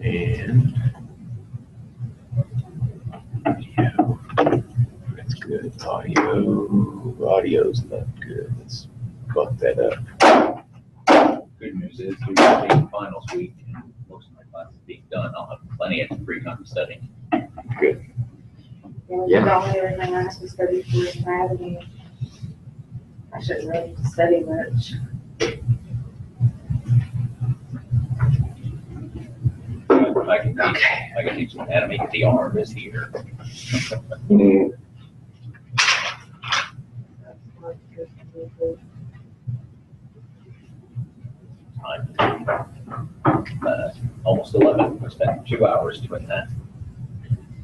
And audio. That's good. Audio's not good. Let's bump that up. Good news is we're taking finals week and most of my classes being done. I'll have plenty of free time to study. Good. Yeah. The only other thing I have to study for is gravity. I shouldn't really study much. I can teach anatomy because the arm is here. Almost 11. We spent 2 hours doing that.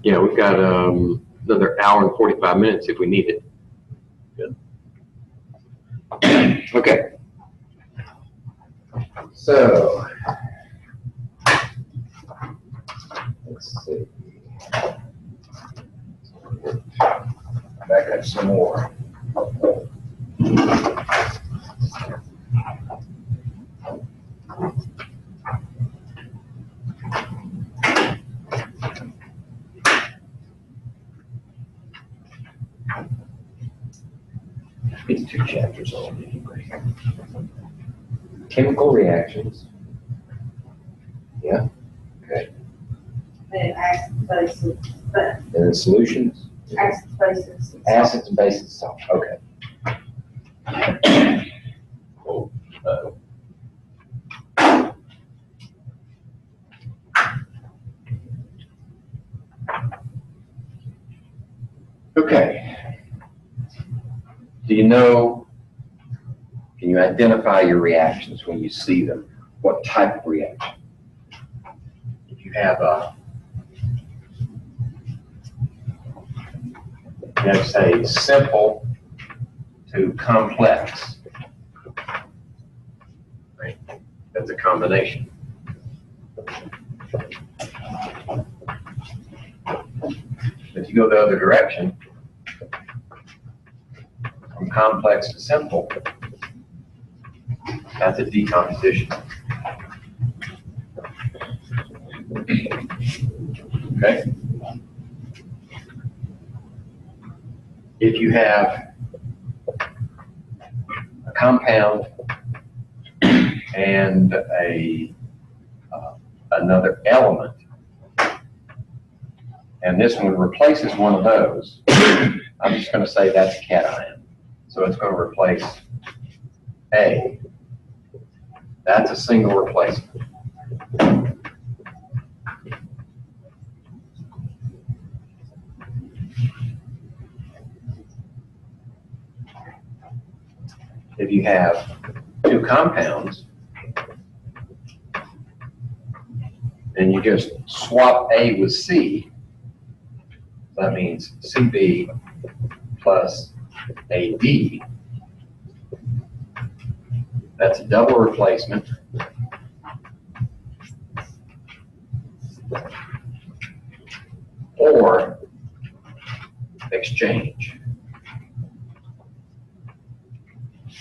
Yeah, we've got another hour and 45 minutes if we need it. Good. Okay. So, let's see. Back up some more. It's 2 chapters old anyway. Chemical reactions. Yeah. Okay. And acid, bases, but And then solutions. acid, bases. Acids and bases. Salt. Okay. Oh, Okay. Do you know, can you identify your reactions when you see them? What type of reaction? If you have a, let's say, simple to complex, right? That's a combination. If you go the other direction, from complex to simple, that's a decomposition. Okay? If you have a compound and another element, and this one replaces one of those, I'm just going to say that's a cation. So it's going to replace A. That's a single replacement. If you have 2 compounds, and you just swap A with C, that means CB plus AD. That's a double replacement. Or exchange.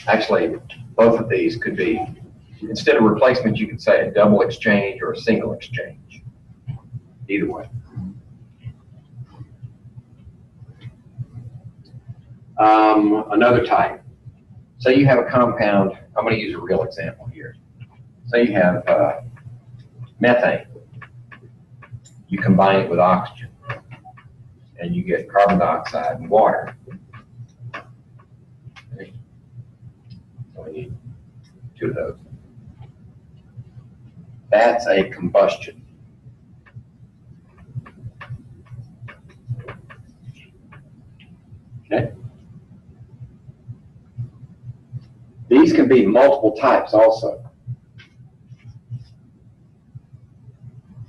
Actually, both of these could be, instead of replacement, you could say a double exchange or a single exchange. Either way. Another type. Say you have a compound, I'm going to use a real example here. Say you have methane. You combine it with oxygen, and you get carbon dioxide and water. Okay. So we need 2 of those. That's a combustion. Okay. These can be multiple types also.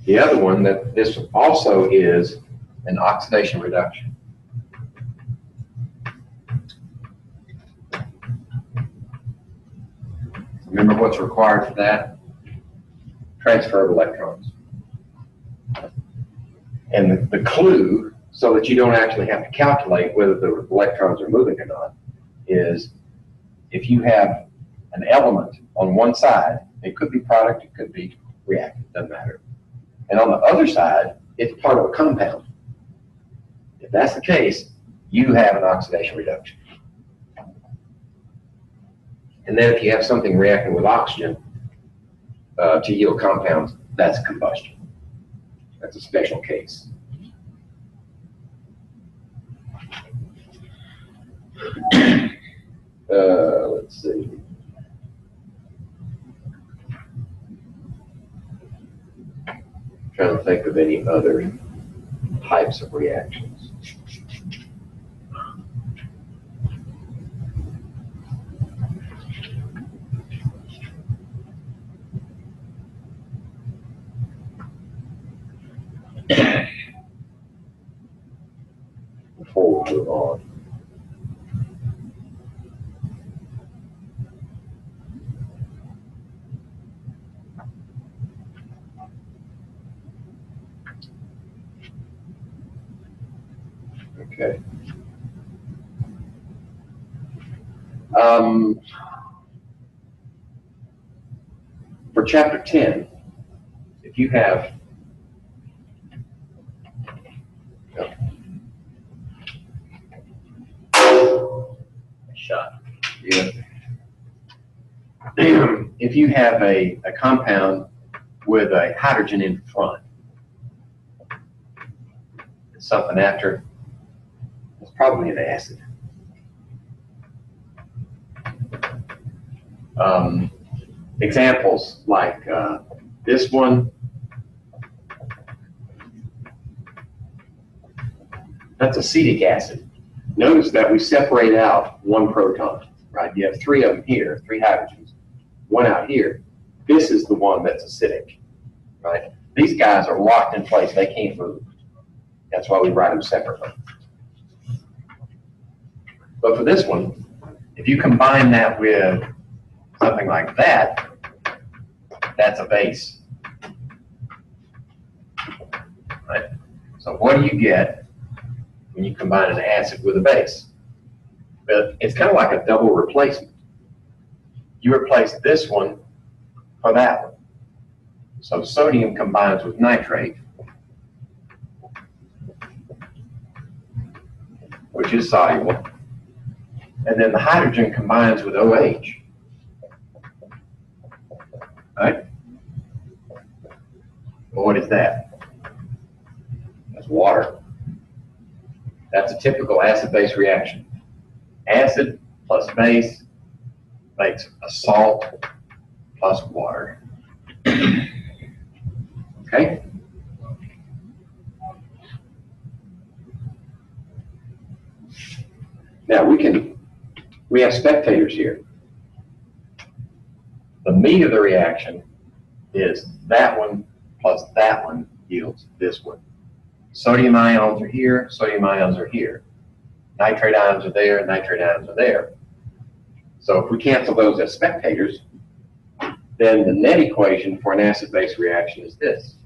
The other one, that this also is an oxidation reduction. Remember what's required for that? Transfer of electrons. And the clue, so that you don't actually have to calculate whether the electrons are moving or not, is if you have an element on one side, it could be product, it could be reactant, doesn't matter. And on the other side, it's part of a compound. If that's the case, you have an oxidation reduction. And then if you have something reacting with oxygen to yield compounds, that's combustion. That's a special case. Let's see. Trying to think of any other types of reactions. Before we move on. Okay. For chapter 10, if you have Shot. yeah, if you have a compound with a hydrogen in front, it's something after, it's probably an acid. Examples like this one, that's acetic acid. Notice that we separate out one proton, right? You have three of them here, three hydrogens, one out here. This is the one that's acidic, right? These guys are locked in place, they can't move. That's why we write them separately. But for this one, if you combine that with something like that, that's a base, right? So what do you get when you combine an acid with a base? But it's kind of like a double replacement. You replace this one for that one. So sodium combines with nitrate, which is soluble, and then the hydrogen combines with OH. Right? Well, what is that? That's water. That's a typical acid-base reaction. Acid plus base makes a salt plus water. Okay? Now we have spectators here. The meat of the reaction is that one plus that one yields this one. Sodium ions are here, sodium ions are here. Nitrate ions are there, nitrate ions are there. So if we cancel those as spectators, then the net equation for an acid-base reaction is this.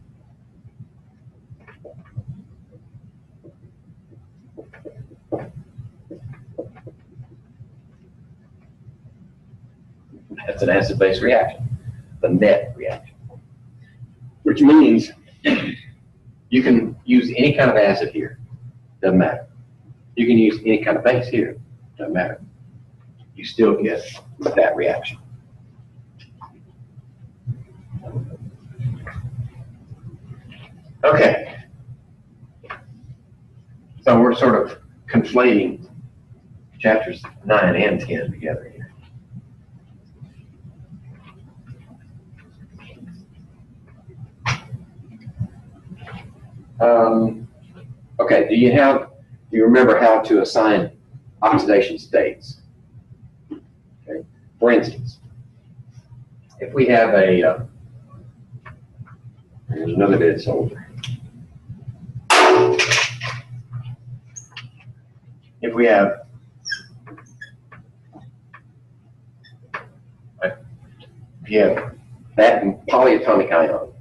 That's an acid-base reaction, the net reaction. Which means you can use any kind of acid here, doesn't matter. You can use any kind of base here, doesn't matter. You still get that reaction. Okay. So we're sort of conflating chapters 9 and 10 together here. Okay, do you remember how to assign oxidation states? Okay. For instance, if we have a, there's another dead soldier. If we have, if you have that polyatomic ion,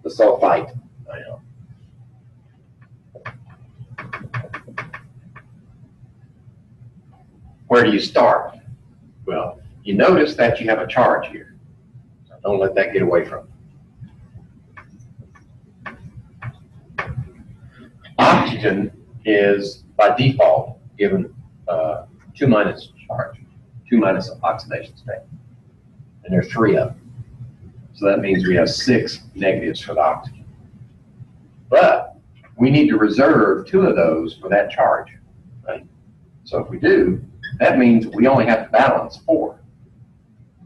the sulfite ion, where do you start? Well, you notice that you have a charge here. So don't let that get away from you. Oxygen is by default given 2 minus charge, 2 minus oxidation state. And there are 3 of them. So that means we have 6 negatives for the oxygen. But we need to reserve 2 of those for that charge, right? So if we do, that means we only have to balance 4.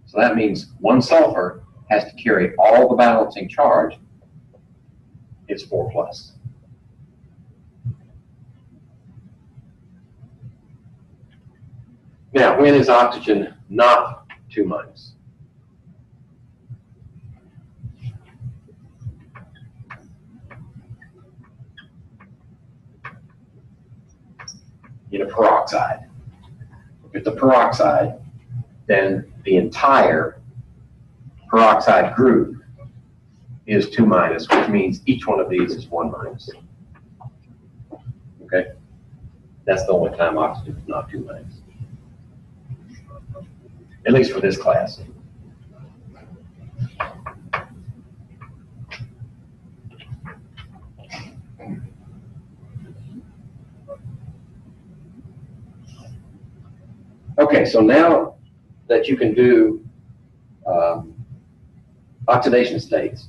So that means 1 sulfur has to carry all the balancing charge. It's 4 plus. Now, when is oxygen not 2 minus? In a peroxide. If it's a peroxide, then the entire peroxide group is 2 minus, which means each one of these is 1 minus. Okay? That's the only time oxygen is not 2 minus. At least for this class. Okay, so now that you can do oxidation states,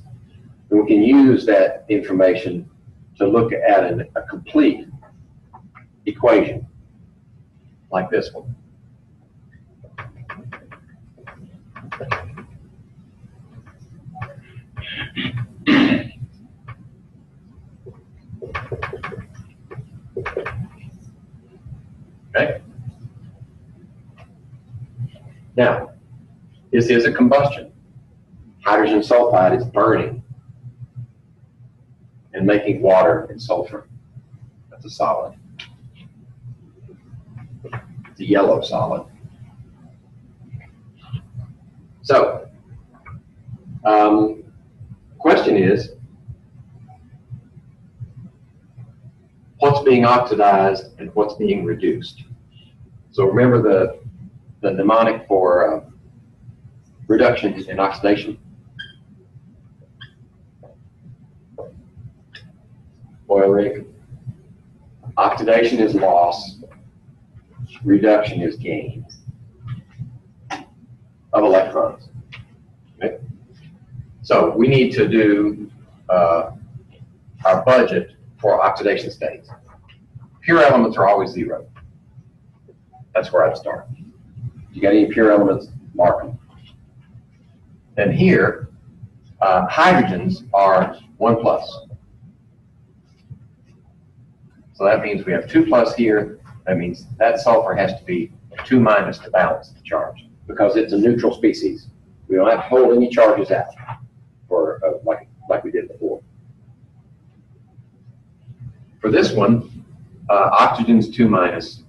we can use that information to look at a complete equation like this one. Okay. Now, this is a combustion. Hydrogen sulfide is burning and making water and sulfur. That's a solid. It's a yellow solid. So, question is, what's being oxidized and what's being reduced? So remember the mnemonic for reduction and oxidation. Oil rig. Oxidation is loss. Reduction is gain of electrons. Okay? So we need to do our budget for oxidation states. Pure elements are always 0. That's where I'd start. If you got any pure elements, mark them. Then here, hydrogens are 1 plus. So that means we have 2 plus here. That means that sulfur has to be 2 minus to balance the charge because it's a neutral species. We don't have to hold any charges out for like we did before. For this one, oxygen's 2 minus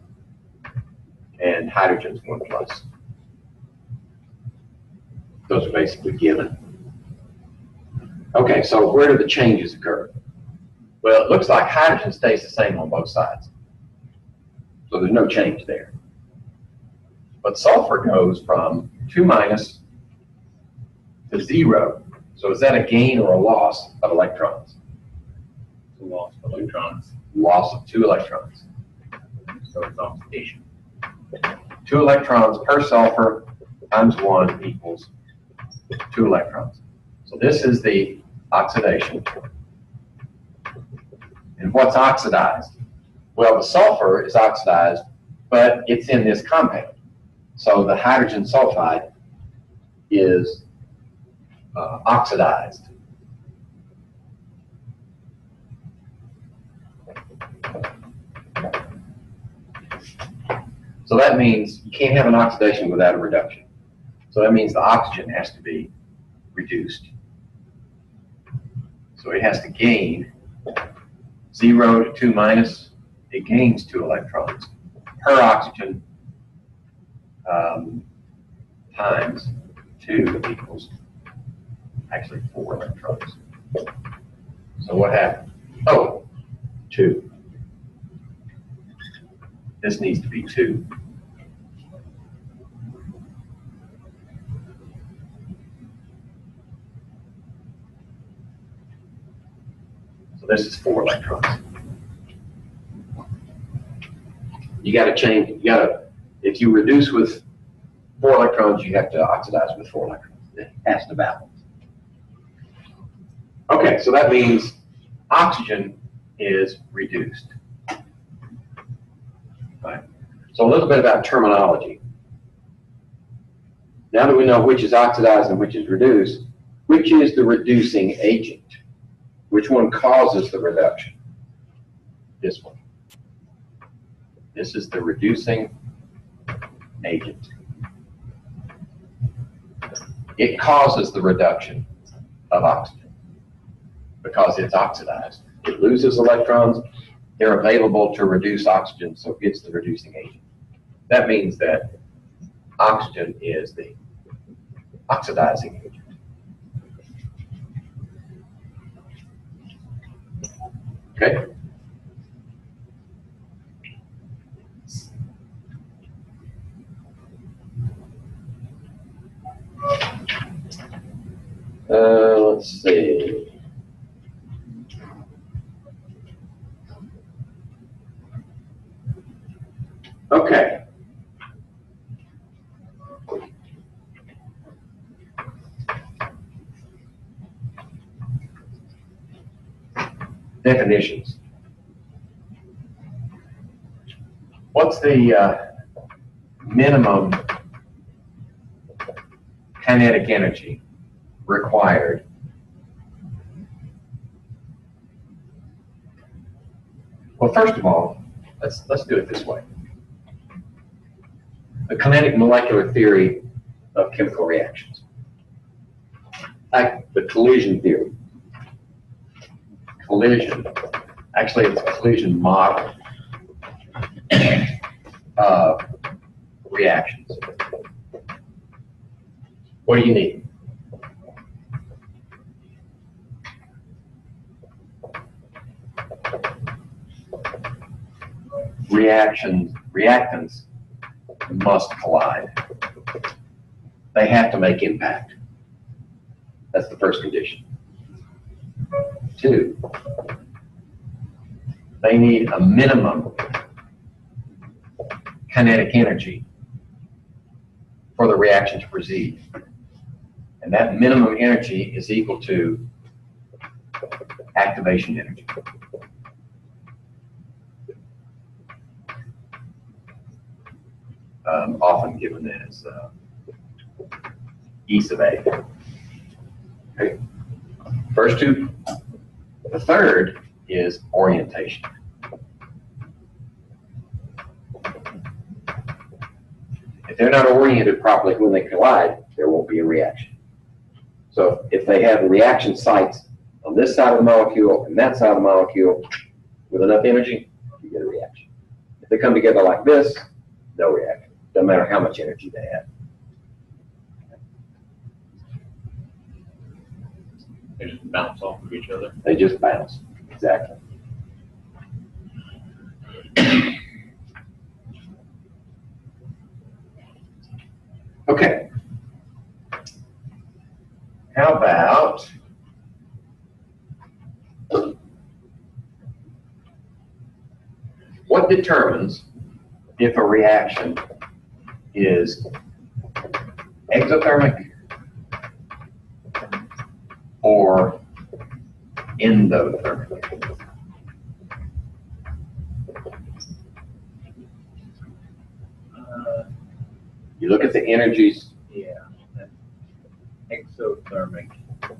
and hydrogen's 1 plus. Those are basically given. Okay, so where do the changes occur? Well, it looks like hydrogen stays the same on both sides. So there's no change there. But sulfur goes from 2 minus to 0. So is that a gain or a loss of electrons? Loss of electrons. Loss of 2 electrons. So it's oxidation. 2 electrons per sulfur times 1 equals 2 electrons. So this is the oxidation. And what's oxidized? Well, the sulfur is oxidized, but it's in this compound. So the hydrogen sulfide is oxidized. So that means you can't have an oxidation without a reduction. So that means the oxygen has to be reduced. So it has to gain 0 to 2 minus. It gains 2 electrons per oxygen times 2 equals actually 4 electrons. So what happened? Oh, 2. This needs to be 2. So this is 4 electrons. You got to change. If you reduce with 4 electrons, you have to oxidize with 4 electrons. It has to balance. Okay, so that means oxygen is reduced. Right. So a little bit about terminology. Now that we know which is oxidized and which is reduced, which is the reducing agent? Which one causes the reduction? This one. This is the reducing agent. It causes the reduction of oxygen because it's oxidized. It loses electrons. They're available to reduce oxygen, so it's the reducing agent. That means that oxygen is the oxidizing agent. Okay? Let's see. Okay. Definitions. What's the minimum kinetic energy required Well, first of all, let's do it this way. The kinetic molecular theory of chemical reactions. Like the collision theory. Collision. Actually, it's a collision model of reactions. What do you need? Reactants must collide. They have to make impact. That's the first condition. 2, they need a minimum kinetic energy for the reaction to proceed. And that minimum energy is equal to activation energy. Often given as E sub A. Okay. First two. The third is orientation. If they're not oriented properly when they collide, there won't be a reaction. So if they have reaction sites on this side of the molecule and that side of the molecule with enough energy, you get a reaction. If they come together like this, no reaction. Doesn't matter how much energy they have. They just bounce off of each other. They just bounce. Exactly. Okay. How about what determines if a reaction is exothermic or endothermic? You look at the energies. Yeah. Exothermic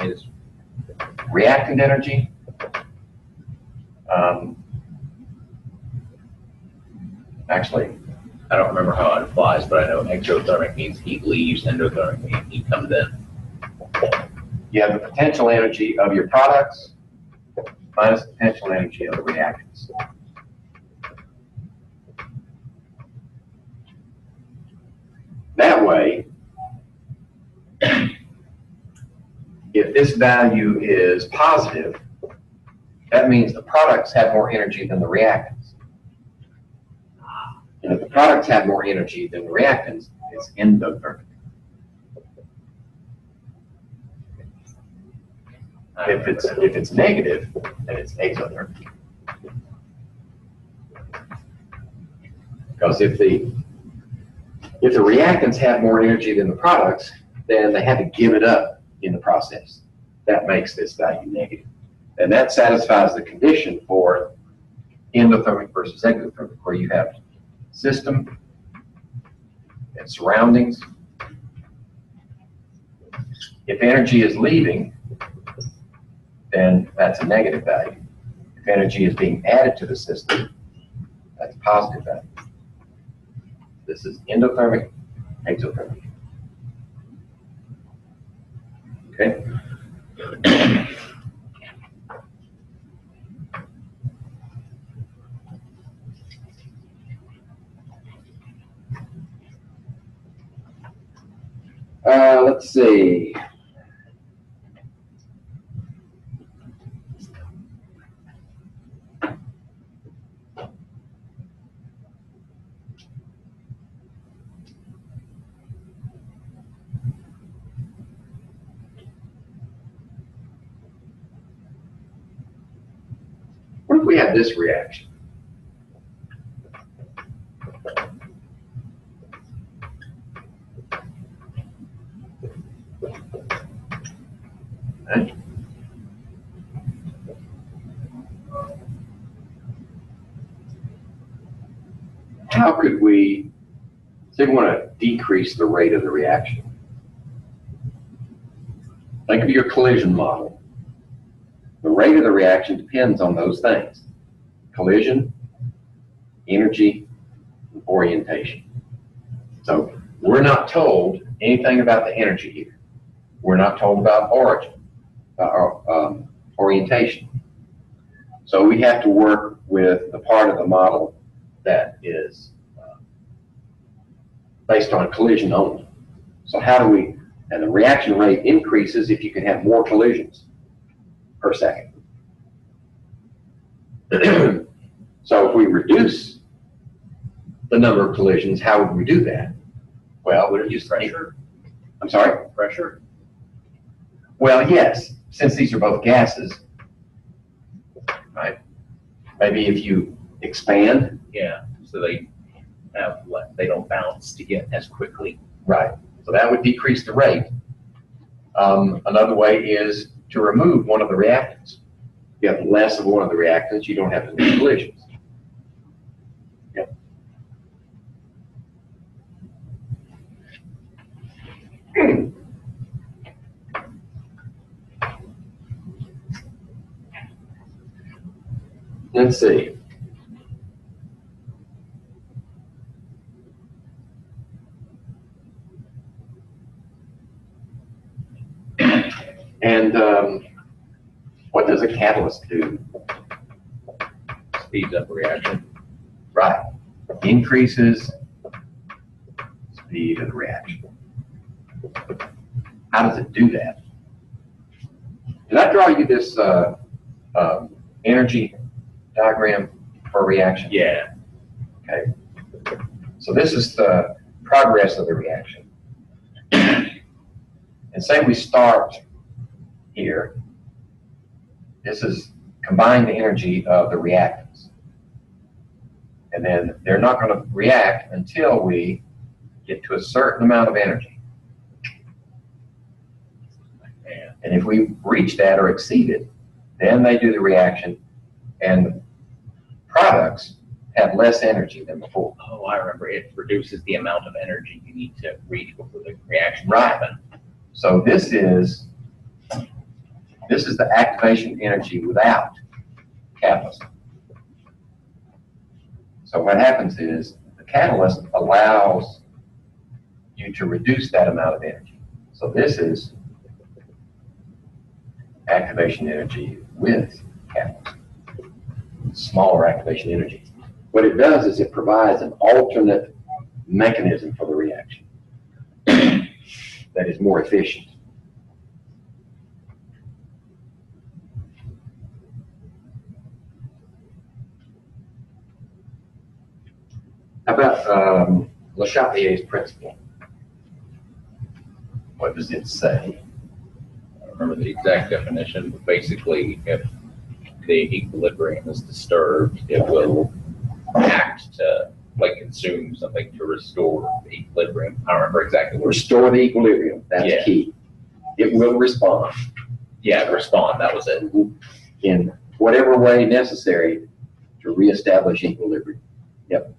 is Reactant energy. Actually, I don't remember how it applies, but I know exothermic means heat leaves, endothermic means heat comes in. you have the potential energy of your products minus the potential energy of the reactants. That way, if this value is positive, that means the products have more energy than the reactants. And if the products have more energy than the reactants, it's endothermic. If it's negative, then it's exothermic. Because if the reactants have more energy than the products, then they have to give it up in the process. That makes this value negative. And that satisfies the condition for endothermic versus exothermic, where you have system and surroundings. If energy is leaving, then that's a negative value. If energy is being added to the system, that's a positive value. This is endothermic, exothermic. Okay? Let's see. What if we have this reaction? Okay. How could we, say we want to decrease the rate of the reaction? Think of your collision model. The rate of the reaction depends on those things: collision, energy, and orientation. So we're not told anything about the energy here. We're not told about origin, orientation. So we have to work with the part of the model that is based on collision only. So how do we, and the reaction rate increases if you can have more collisions per second. So if we reduce the number of collisions, how would we do that? Well, would it use pressure? I'm sorry? Pressure? Well, yes, since these are both gases, right? Maybe if you expand. Yeah, so they don't bounce to get as quickly. Right, so that would decrease the rate. Another way is to remove one of the reactants. If you have less of one of the reactants, you don't have as many collisions. Yep. Let's see. And what does a catalyst do? Speeds up reaction. Right. Increases speed of the reaction. How does it do that? Did I draw you this energy diagram for a reaction? Yeah. Okay. So this is the progress of the reaction. And say we start here. This is combined energy of the reactants. And then they're not going to react until we get to a certain amount of energy. And if we reach that or exceed it, then they do the reaction, and the products have less energy than before. Oh, I remember. It reduces the amount of energy you need to reach before the reaction Right. happens. So this is the activation energy without catalyst. So what happens is the catalyst allows you to reduce that amount of energy. So this is activation energy with catalyst, smaller activation energy. What it does is it provides an alternate mechanism for the reaction that is more efficient. How about Le Chatelier's principle? What does it say? I don't remember the exact definition, but basically, if the equilibrium is disturbed, it will act to like consume something to restore the equilibrium. I don't remember exactly what. Restore the equilibrium, that's Yeah. key. It will respond Yeah, respond, that was it. in whatever way necessary to reestablish equilibrium. Yep.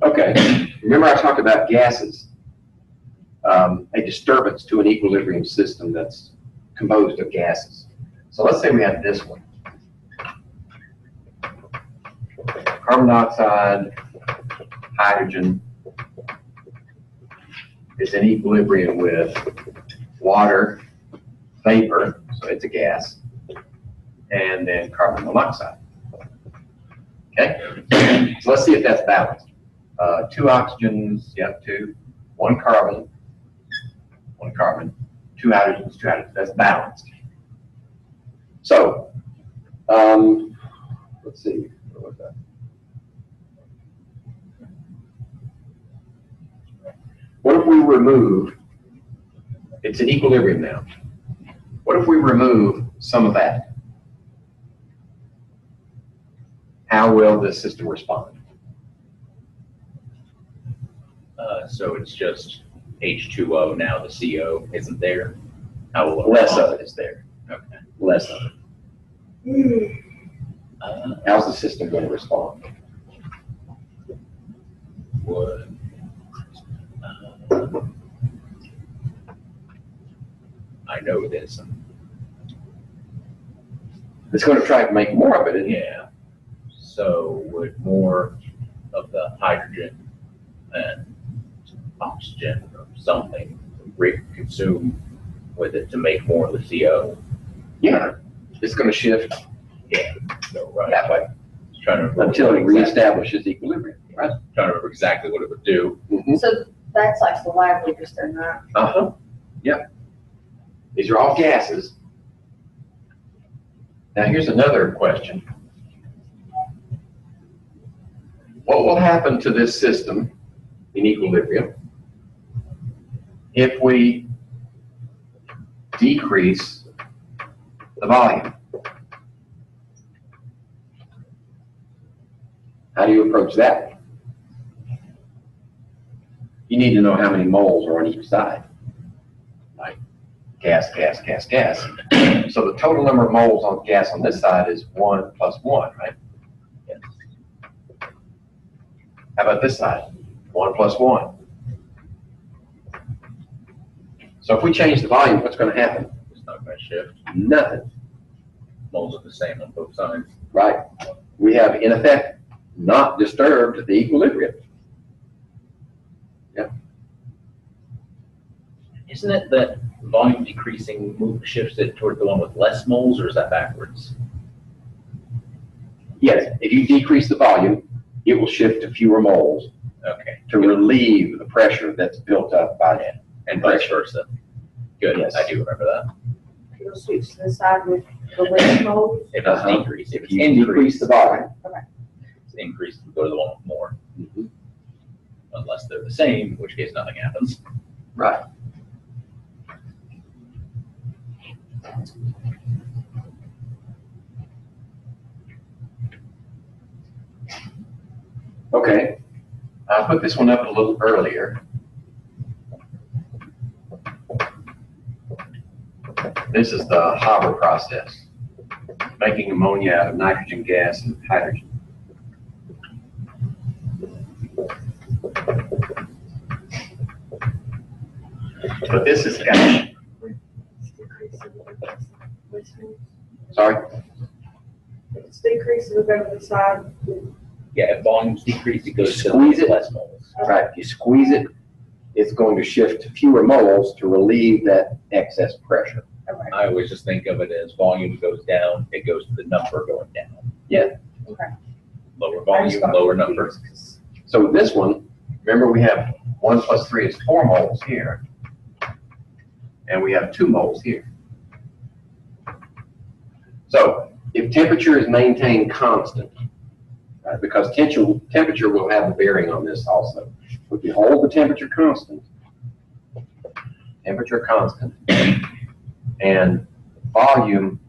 Okay, remember I talked about gases, a disturbance to an equilibrium system that's composed of gases. So let's say we have this one. Carbon dioxide, hydrogen is in equilibrium with water, vapor, so it's a gas, and then carbon monoxide. Okay, so let's see if that's balanced. Two oxygens, yeah, two, one carbon, two hydrogens, that's balanced. So, let's see, what was that? What if we remove, it's in equilibrium now. What if we remove some of that? How will this system respond? So it's just H2O now, the CO isn't there. How will it Less respond? of it is there, Okay. less of it. How's the system going to respond? Would I know this? It's going to try to make more of it, isn't it? Yeah. So would more of the hydrogen and oxygen or something consume with it to make more of the CO? Yeah, it's going to shift Yeah. So right. that way Trying to remember until it exactly- reestablishes equilibrium, right? Trying to remember exactly what it would do. So that's like the lab leakers then, right? Uh-huh, yep. These are all gases. Now here's another question. What will happen to this system in equilibrium if we decrease the volume? How do you approach that? You need to know how many moles are on each side. Like gas, gas, gas, gas. So the total number of moles on gas on this side is 1 plus 1, right? Yes. How about this side? 1 plus 1. So if we change the volume, what's going to happen? It's not going to shift. Nothing, Moles are the same on both sides. right? We have, in effect, not disturbed the equilibrium. Yep. Isn't it that volume decreasing shifts it toward the one with less moles, or is that backwards? Yes, if you decrease the volume, it will shift to fewer moles Okay. to relieve the pressure that's built up by that. And vice versa. Good. Yes. I do remember that. You'll switch to the side with the least mold. If it's Uh-huh. decreased, if If it's you decrease increased, the volume. it's increased, go to the one with more. Mhm. Unless they're the same, in which case nothing happens. Right. Okay, I put this one up a little earlier. This is the Haber process, making ammonia out of nitrogen gas and hydrogen. But this is gas. Sorry? It's decreasing, we go to the side. Yeah, if volume's decreased, it goes to Squeeze it. less moles. Right, if you squeeze it, it's going to shift to fewer moles to relieve that excess pressure. Okay. I always just think of it as volume goes down, it goes to the number going down. Yeah. Okay. Lower I volume, just got lower number. confused 'cause So this one, remember we have 1 plus 3 is 4 moles here. And we have 2 moles here. So if temperature is maintained constant, right, because temperature will have a bearing on this also. If you hold the temperature constant, and volume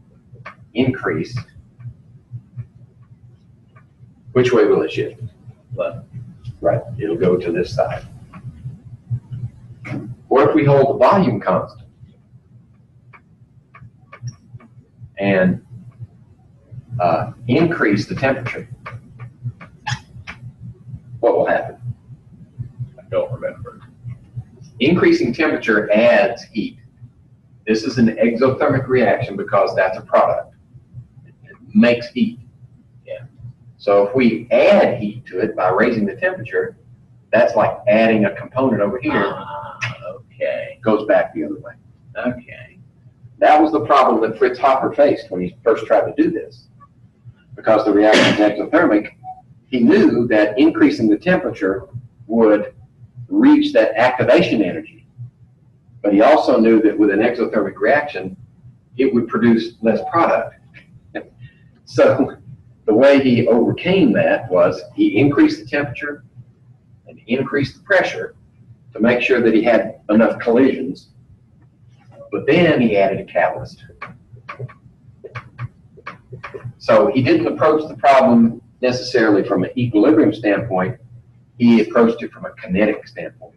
increase, which way will it shift? Left. Right, it'll go to this side. What if we hold the volume constant and increase the temperature? What will happen? I don't remember. Increasing temperature adds heat. This is an exothermic reaction because that's a product. It makes heat. Yeah. So if we add heat to it by raising the temperature, that's like adding a component over here. Okay. Goes back the other way. Okay. That was the problem that Fritz Hopper faced when he first tried to do this. Because the reaction is exothermic, he knew that increasing the temperature would reach that activation energy. But he also knew that with an exothermic reaction, it would produce less product. So the way he overcame that was he increased the temperature and increased the pressure to make sure that he had enough collisions. But then he added a catalyst. So he didn't approach the problem necessarily from an equilibrium standpoint. He approached it from a kinetic standpoint.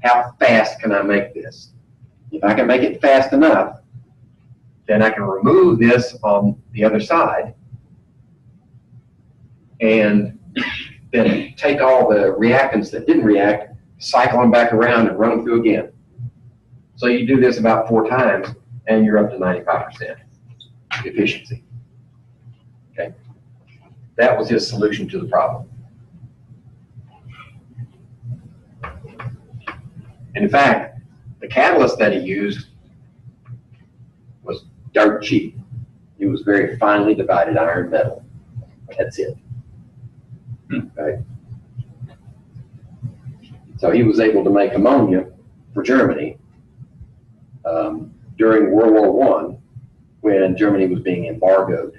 How fast can I make this? If I can make it fast enough, then I can remove this on the other side and then take all the reactants that didn't react, cycle them back around and run them through again. So you do this about 4 times and you're up to 95% efficiency. Okay. That was his solution to the problem. And in fact, the catalyst that he used was dirt cheap. It was very finely divided iron metal. That's it. Okay. So he was able to make ammonia for Germany during World War I, when Germany was being embargoed.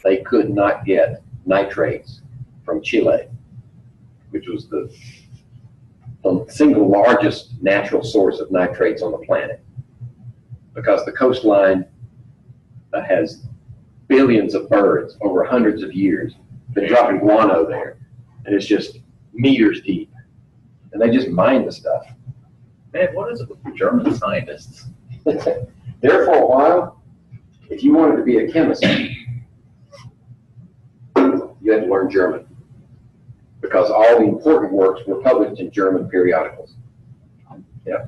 They could not get nitrates from Chile, which was the single largest natural source of nitrates on the planet, because the coastline has billions of birds over hundreds of years been dropping guano there, and it's just meters deep, and they just mine the stuff. Man, what is it with the German scientists? There for a while, if you wanted to be a chemist, you had to learn German, because all the important works were published in German periodicals. Yeah.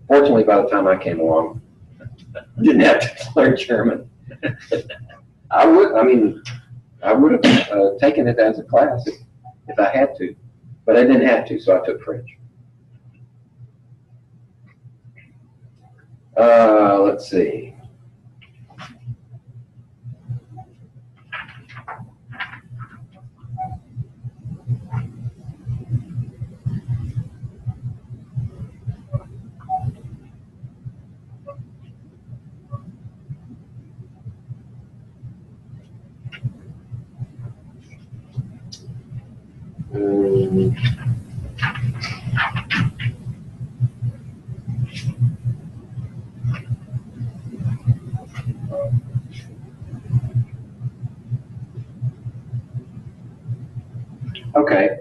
Fortunately, by the time I came along, I didn't have to learn German. I would have taken it as a class if I had to, but I didn't have to, so I took French. Let's see. Okay,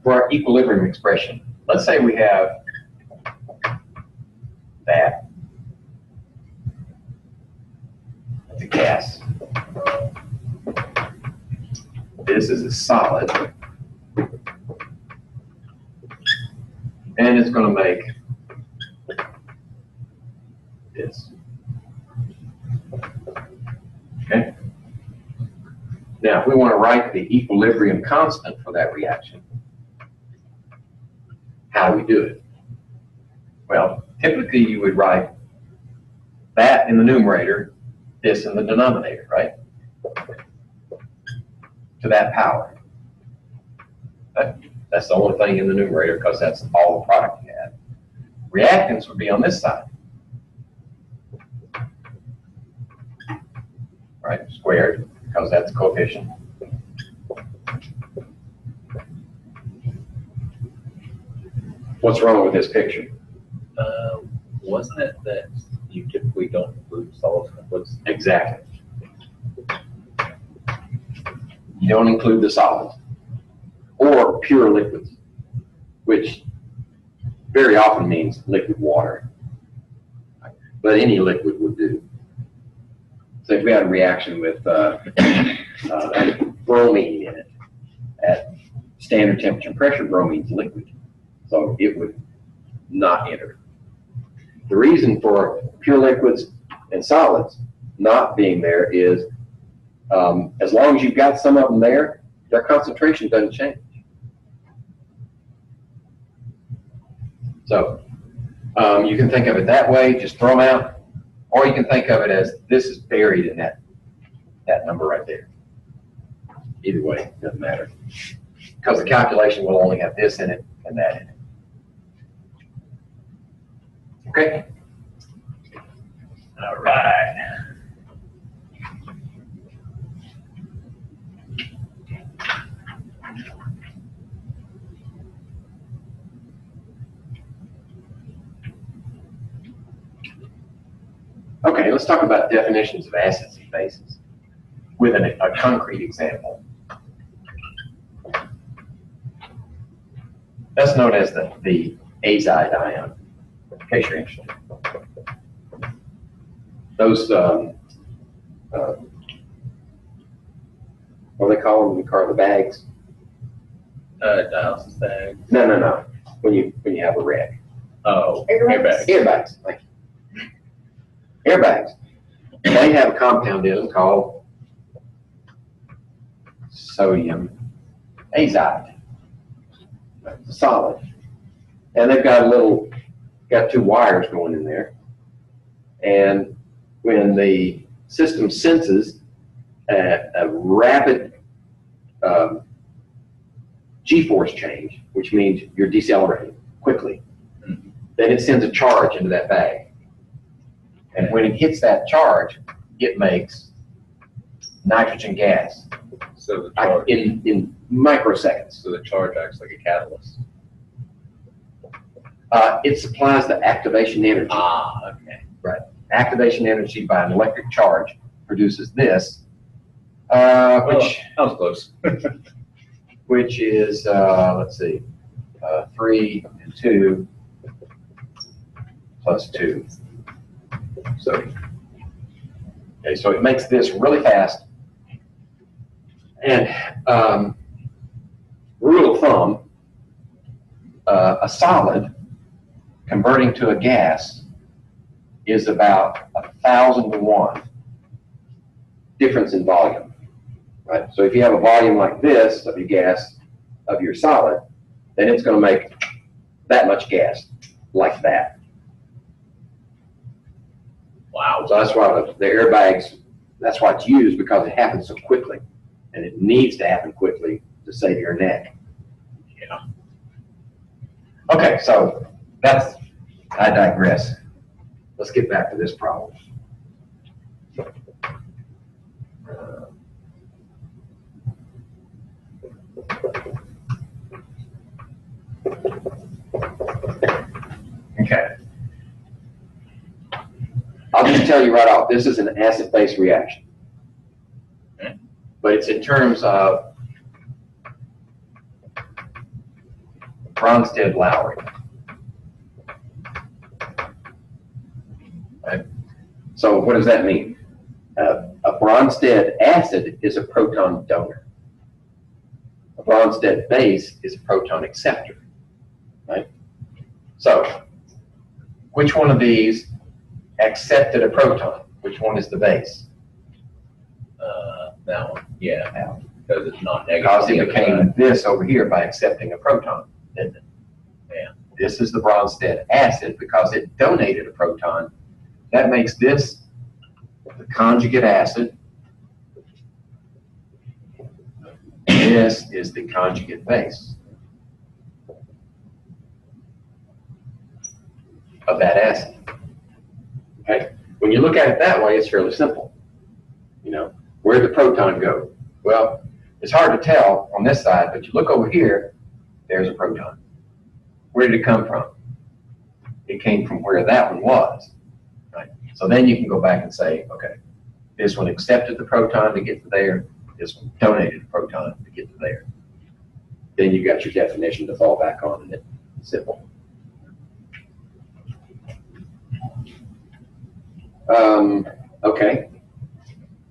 for our equilibrium expression, let's say we have that. That's a gas. This is a solid. And it's going to make this. Okay? Now, if we want to write the equilibrium constant for that reaction, how do we do it? Well, typically you would write that in the numerator, this in the denominator, right? To that power. That's the only thing in the numerator, because that's all the product you have. Reactants would be on this side. Right, squared, because that's the coefficient. What's wrong with this picture? Wasn't it that you typically don't include solids and liquids? Exactly. You don't include the solids or pure liquids, which very often means liquid water, but any liquid would do. So if we had a reaction with bromine in it, at standard temperature and pressure, bromine's liquid, so it would not enter. The reason for pure liquids and solids not being there is as long as you've got some of them there, their concentration doesn't change. So you can think of it that way, just throw them out, or you can think of it as this is buried in that number right there. Either way, doesn't matter. Because the calculation will only have this in it and that in it. Okay? All right. Okay, let's talk about definitions of acids and bases with a concrete example. That's known as the azide ion, in case you're interested. Those, what do they call them? We call the bags? Dialysis bags. No. When you have a wreck. Oh, Airbags. Airbags. Thank you. Airbags. They have a compound in them called sodium azide. It's a solid. And they've got got two wires going in there. And when the system senses a rapid G-force change, which means you're decelerating quickly, then it sends a charge into that bag. And when it hits that charge, it makes nitrogen gas So the charge, in microseconds. so the charge acts like a catalyst. It supplies the activation energy. Ah, okay. Right. Activation energy by an electric charge produces this, which That was close. which is, let's see, 3 and 2 plus 2. So, okay, so it makes this really fast. And rule of thumb, a solid converting to a gas is about 1,000 to 1 difference in volume, right? So if you have a volume like this of your gas, of your solid, then it's going to make that much gas, like that. Wow. So that's why the airbags, that's why it's used, because it happens so quickly, and it needs to happen quickly to save your neck. Yeah. Okay, so I digress. Let's get back to this problem. Okay. I'll just tell you right off, this is an acid-base reaction. But it's in terms of Bronsted-Lowry. Right? So what does that mean? A Bronsted acid is a proton donor. A Bronsted base is a proton acceptor. Right? So which one of these accepted a proton? Which one is the base? That one. Yeah. Because it's not negative. Because it became this over here by accepting a proton, didn't it? Yeah. This is the Bronsted acid because it donated a proton. That makes this the conjugate acid. This is the conjugate base of that acid. Okay? When you look at it that way, it's fairly simple. You know, where'd the proton go? Well, it's hard to tell on this side, but you look over here, there's a proton. Where did it come from? It came from where that one was. Right? So then you can go back and say, okay, this one accepted the proton to get to there. This one donated a proton to get to there. Then you got your definition to fall back on, and it's simple. Okay.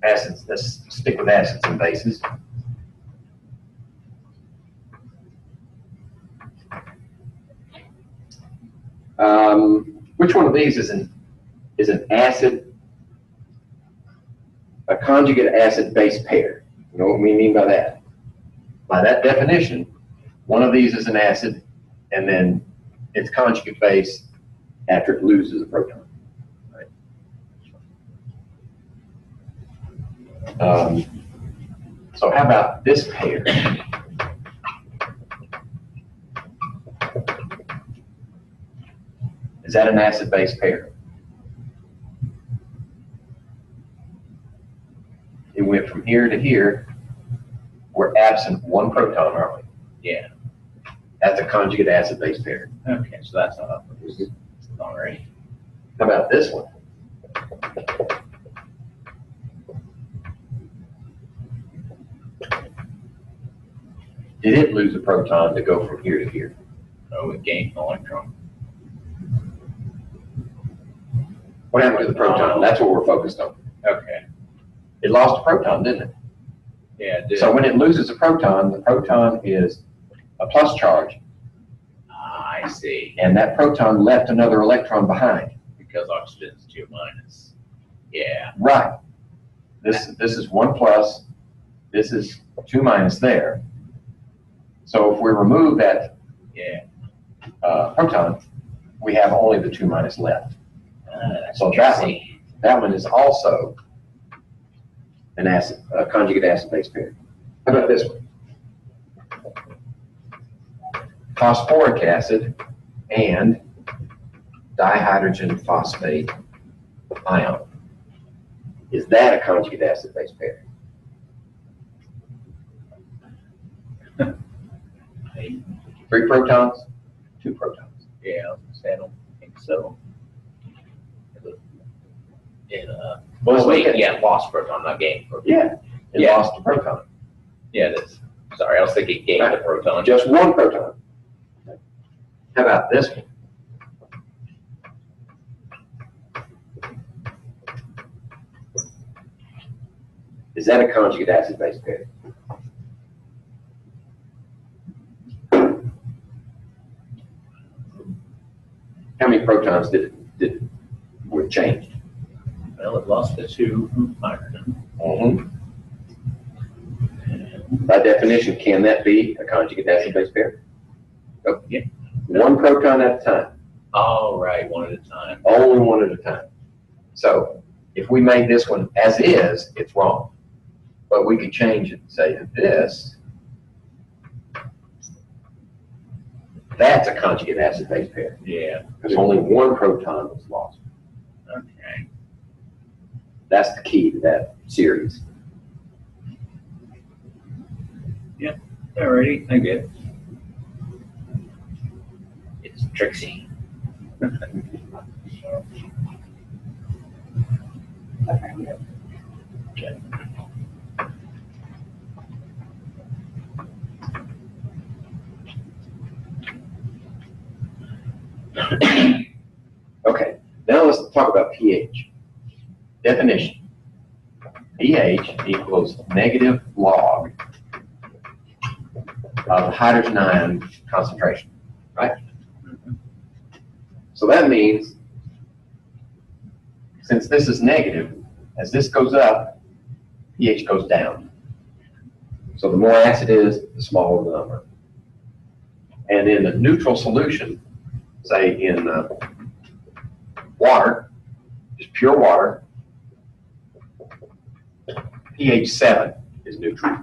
Acids, let's stick with acids and bases. Which one of these is an acid, a conjugate acid-base pair? You know what we mean by that? By that definition, one of these is an acid, and then its conjugate base after it loses a proton. Right? So how about this pair? Is that an acid-base pair? It went from here to here. We're absent one proton, aren't we? Yeah. That's a conjugate acid-base pair. Okay, so that's not all right. How about this one? Did it lose a proton to go from here to here? Oh, it gained an electron. What happened to the proton? That's what we're focused on. Okay. It lost a proton, didn't it? Yeah, it did. So when it loses a proton, the proton is a plus charge, I see. and that proton left another electron behind. Because oxygen is 2 minus. Yeah. Right. This is 1 plus. This is 2 minus there. So if we remove that Yeah. proton, we have only the 2 minus left. So that one is also an acid, a conjugate acid-base pair. How about this one? Phosphoric acid and dihydrogen phosphate ion. Is that a conjugate acid-base pair? Three protons, 2 protons. Yeah, I was gonna say I don't think so. Well, Wait, look at- yeah, lost proton, not gained proton. Yeah, it Yeah. lost a proton. Yeah, it is. Sorry, I was thinking gained the proton. Just 1 proton. How about this one? Is that a conjugate acid-base pair? How many protons were changed? Well, it lost the 2 hydrogen. By definition, can that be a conjugate acid-base pair? Oh, Yeah. 1 proton at a time. All right, one at a time. Only 1 at a time. So if we made this one as is, it's wrong. But we could change it and say that this, that's a conjugate acid-base pair. Yeah. Because only 1 proton was lost. Okay. That's the key to that series. Alrighty, I get it. It's tricksy. Okay. Okay, now let's talk about pH. Definition. pH equals negative log of hydrogen ion concentration, right? So that means, since this is negative, as this goes up, pH goes down. So the more acid is, the smaller the number. And in a neutral solution, say in water, just pure water, pH 7 is neutral.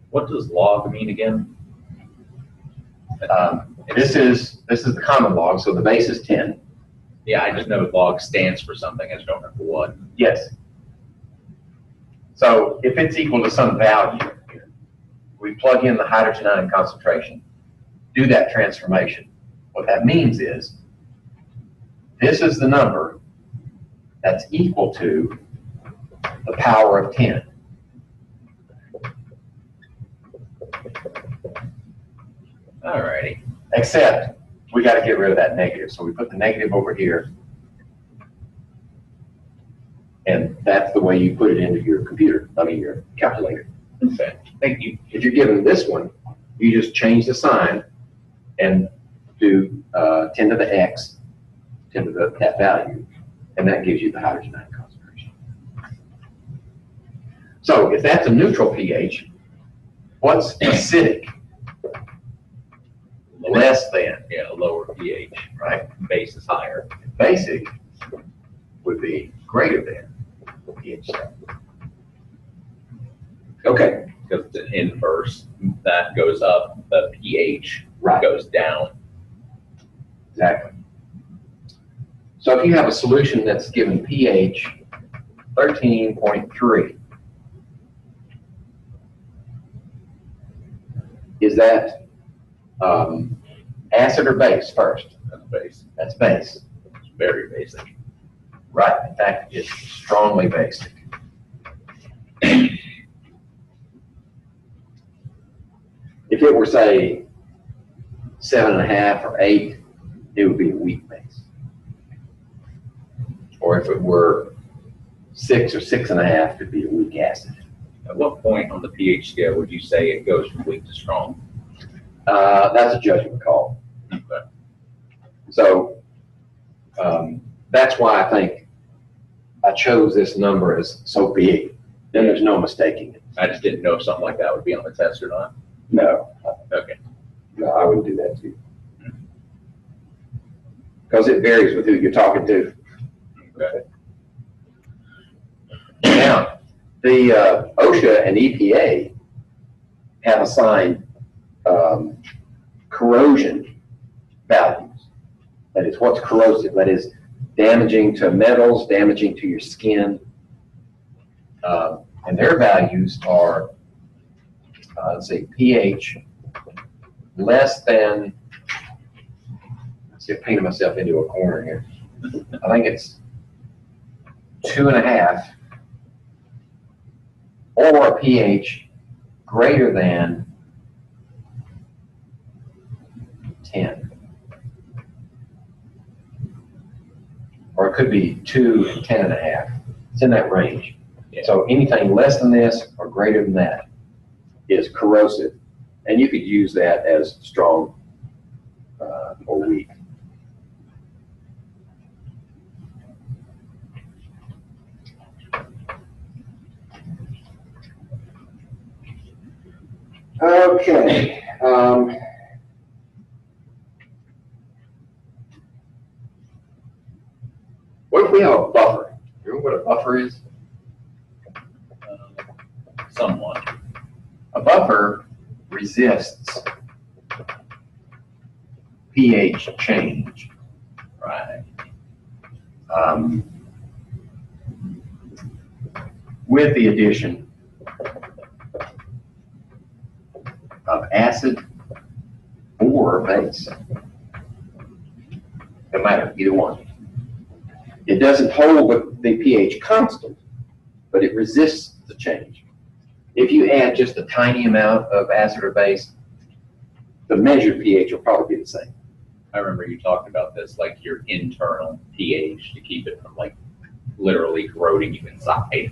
What does log mean again? This is the common log, so the base is 10. Yeah, I just know log stands for something. I just don't remember what. Yes. So if it's equal to some value, we plug in the hydrogen ion concentration, do that transformation, What that means is, this is the number that's equal to the power of 10. Alrighty. Except, we got to get rid of that negative. So we put the negative over here. And that's the way you put it into your computer, I mean your calculator. Okay. Thank you. If you're given this one, you just change the sign and do 10 to the x, 10 to that value, and that gives you the hydrogen ion concentration. So if that's a neutral pH, what's acidic? Less than. Yeah, lower pH. Right? Base is higher. Basic would be greater than pH 7. Okay. Because the inverse, that goes up, the pH Right. goes down. Exactly. So if you have a solution that's given pH 13.3, is that acid or base first? That's base. That's base. It's very basic. Right. In fact, it's strongly basic. If it were, say, 7.5 or 8, it would be a weak base. Or if it were 6 or 6.5, it'd be a weak acid. At what point on the pH scale would you say it goes from weak to strong? That's a judgment call. Okay. So that's why I think I chose this number as so big. Then there's no mistaking it. I just didn't know if something like that would be on the test or not. No, Okay. no, I wouldn't do that too. Because it varies with who you're talking to. Okay. Now, the OSHA and EPA have assigned corrosion values. That is, what's corrosive? That is damaging to metals, damaging to your skin. And their values are, let's see, pH less than, let's see, I'm painting myself into a corner here. I think it's 2.5, or a pH greater than 10. Or it could be 2 and 10.5. It's in that range. Yeah. So anything less than this or greater than that is corrosive. And you could use that as strong or weak. Okay. What if we have a buffer? Remember what a buffer is? Somewhat. A buffer resists pH change. Right. With the addition of acid or base. No matter, either one. It doesn't hold the pH constant, but it resists the change. If you add just a tiny amount of acid or base, the measured pH will probably be the same. I remember you talked about this, like your internal pH to keep it from like literally corroding you inside.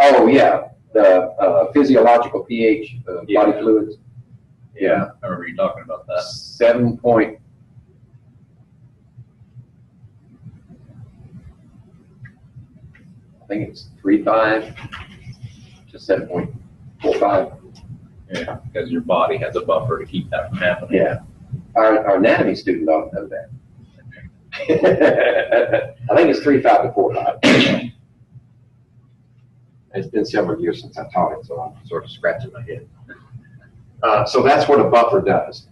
Oh yeah, the physiological pH of Yeah. body fluids. Yeah, I remember you talking about that. 7 point. I think it's 3.5 to 7.45. Yeah, because your body has a buffer to keep that from happening. Yeah, our anatomy student ought to know that. I think it's 3.5 to 4.5. It's been several years since I taught it, so I'm sort of scratching my head. So that's what a buffer does.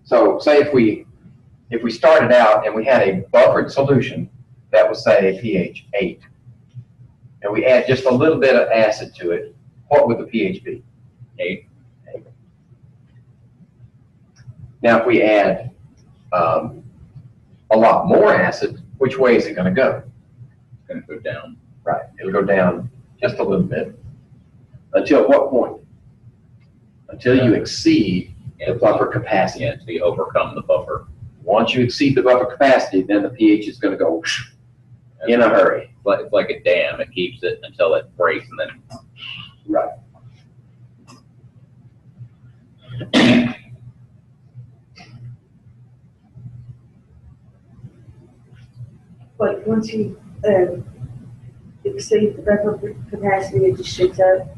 So say if we started out and we had a buffered solution that was, say, pH 8, and we add just a little bit of acid to it, what would the pH be? 8. Now, if we add a lot more acid, which way is it going to go? It's going to go down. Right, it'll go down just a little bit. Until what point? Until you exceed the buffer capacity. Yeah, until you overcome the buffer. Once you exceed the buffer capacity, then the pH is going to go in a hurry. It's like a dam. It keeps it until it breaks and then. Right. But once you exceed the buffer capacity, it just shoots up.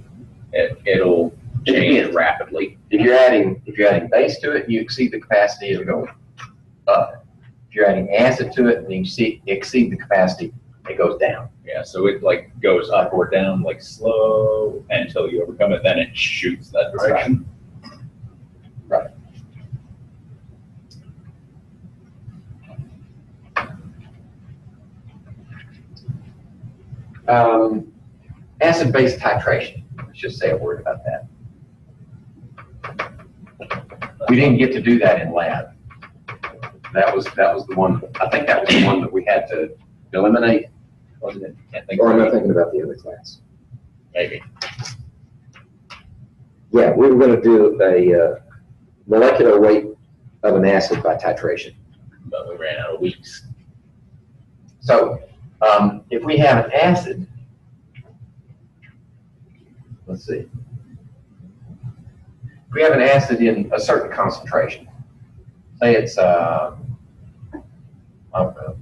It'll change rapidly. If you're adding base to it and you exceed the capacity, it'll go up. If you're adding acid to it and you exceed the capacity, it goes down. Yeah, so it like goes up or down like slow until you overcome it, then it shoots that direction. Right. Acid-base titration. Let's just say a word about that. We didn't get to do that in lab. That was the one. I think that was the one that we had to eliminate, wasn't it? Can't think Or of am I it. thinking about the other class? Maybe. Yeah, we were going to do a molecular weight of an acid by titration. But we ran out of weeks. So if we have an acid, let's see. If we have an acid in a certain concentration, say it's I don't know,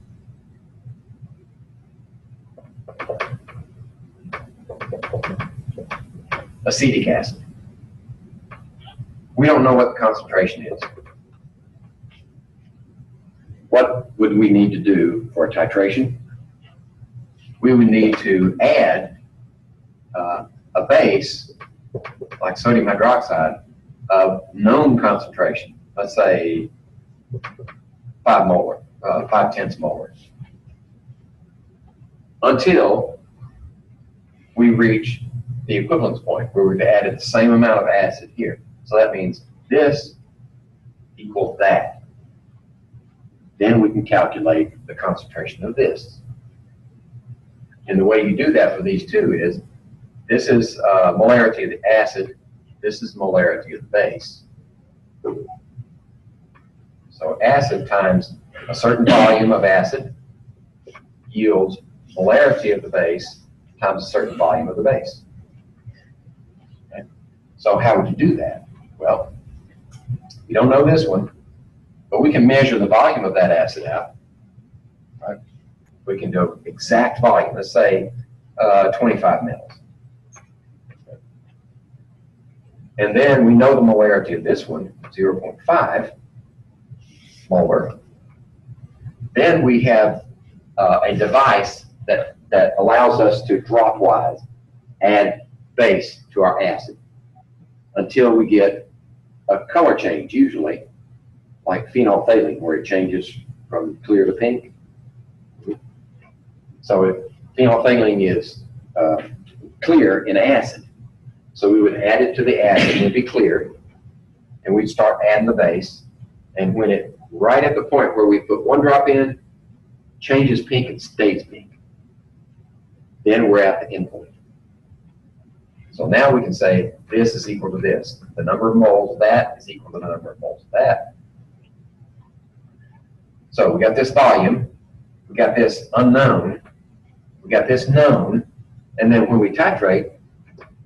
acetic acid. We don't know what the concentration is. What would we need to do for titration? We would need to add a base, like sodium hydroxide, of known concentration. Let's say 5 molar, 5/10 molar. Until we reach the equivalence point where we've added the same amount of acid here. So that means this equals that. Then we can calculate the concentration of this. And the way you do that for these two is, this is molarity of the acid, this is molarity of the base. So acid times a certain volume of acid yields molarity of the base times a certain volume of the base. Okay. So how would you do that? Well, we don't know this one, but we can measure the volume of that acid out. Right? We can do exact volume, let's say 25 mils. And then we know the molarity of this one, 0.5 molar. Then we have a device that allows us to drop-wise add base to our acid until we get a color change, usually, like phenolphthalein, where it changes from clear to pink. So if phenolphthalein is clear in acid, so we would add it to the acid and it'd be clear, and we'd start adding the base, and when it, right at the point where we put one drop in, changes pink and stays pink, then we're at the endpoint. So now we can say this is equal to this. The number of moles of that is equal to the number of moles of that. So we got this volume, we got this unknown, we got this known, and then when we titrate,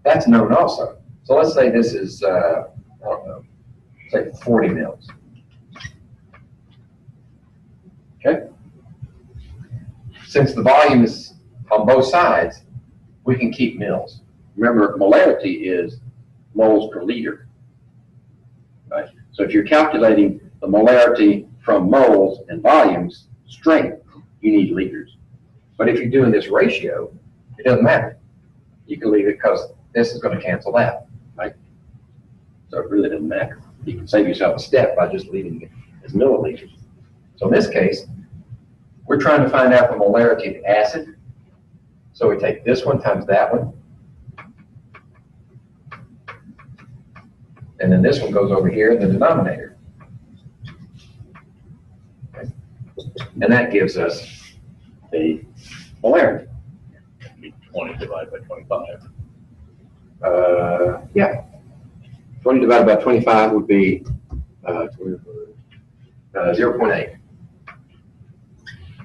that's known also. So let's say this is, I don't know, say 40 mils. Okay? Since the volume is on both sides, we can keep mils. Remember, molarity is moles per liter. Right? So if you're calculating the molarity from moles and volumes straight, you need liters. But if you're doing this ratio, it doesn't matter. You can leave it because this is going to cancel that, right? So it really doesn't matter. You can save yourself a step by just leaving it as milliliters. So in this case, we're trying to find out the molarity of the acid. So we take this one times that one. And then this one goes over here in the denominator. And that gives us the molarity. 20 divided by 25. Yeah. 20 divided by 25 would be 0.8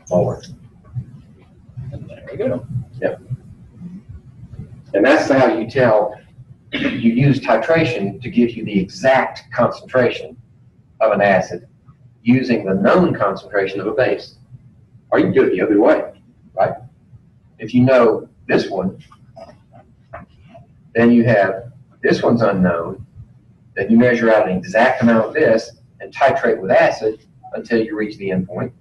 molar. And there we go. Yep. And that's how you tell, you use titration to give you the exact concentration of an acid using the known concentration of a base. Or you can do it the other way, right? If you know this one, then you have this one's unknown, then you measure out an exact amount of this and titrate with acid until you reach the end point.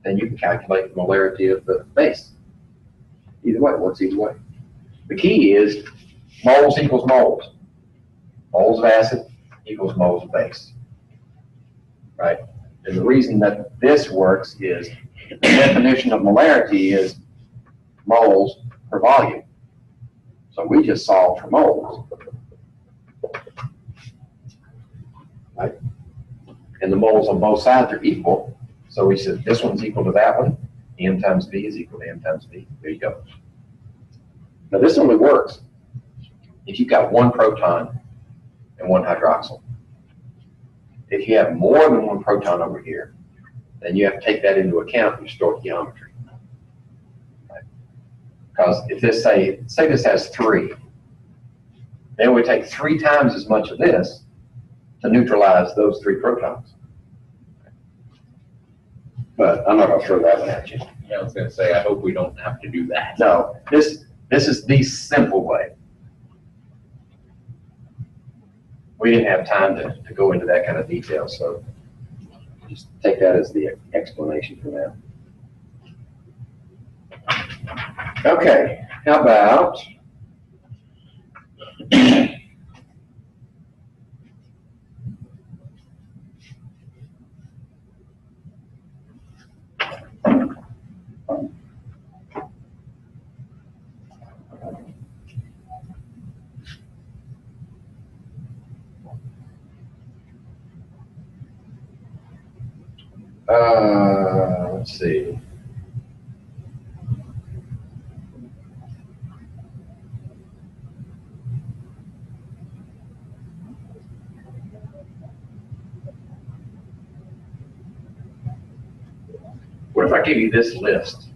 Then you can calculate the molarity of the base. Either way, it works either way. The key is moles equals moles. Moles of acid equals moles of base, right? And the reason that this works is the definition of molarity is moles per volume. So we just solve for moles, right? And the moles on both sides are equal. So we said this one's equal to that one. M times V is equal to M times V. There you go. Now this only works if you've got one proton and one hydroxyl. If you have more than one proton over here, then you have to take that into account in your stoichiometry. Right? Because if this, say this has 3, then we take 3 times as much of this to neutralize those 3 protons. But I'm not going to throw that one at you. Yeah, I was going to say, I hope we don't have to do that. No, this is the simple way. We didn't have time to go into that kind of detail, so just take that as the explanation for that. Okay, how about let's see. What if I give you this list?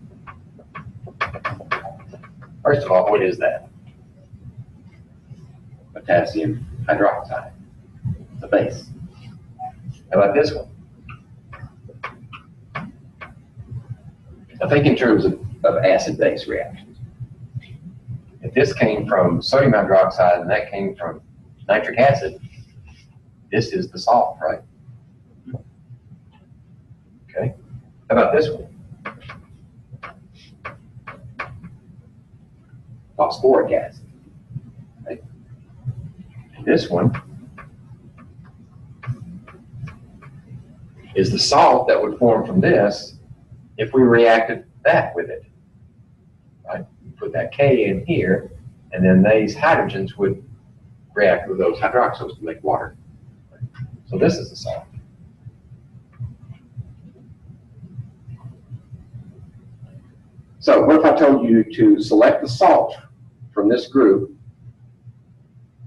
First of all, what is that? Potassium hydroxide, the base. How about this one? I think in terms of acid-base reactions. If this came from sodium hydroxide and that came from nitric acid, this is the salt, right? Okay. How about this one? Phosphoric acid. Right? This one is the salt that would form from this if we reacted that with it. Right? Put that K in here, and then these hydrogens would react with those hydroxyls to make water. So this is the salt. So what if I told you to select the salt from this group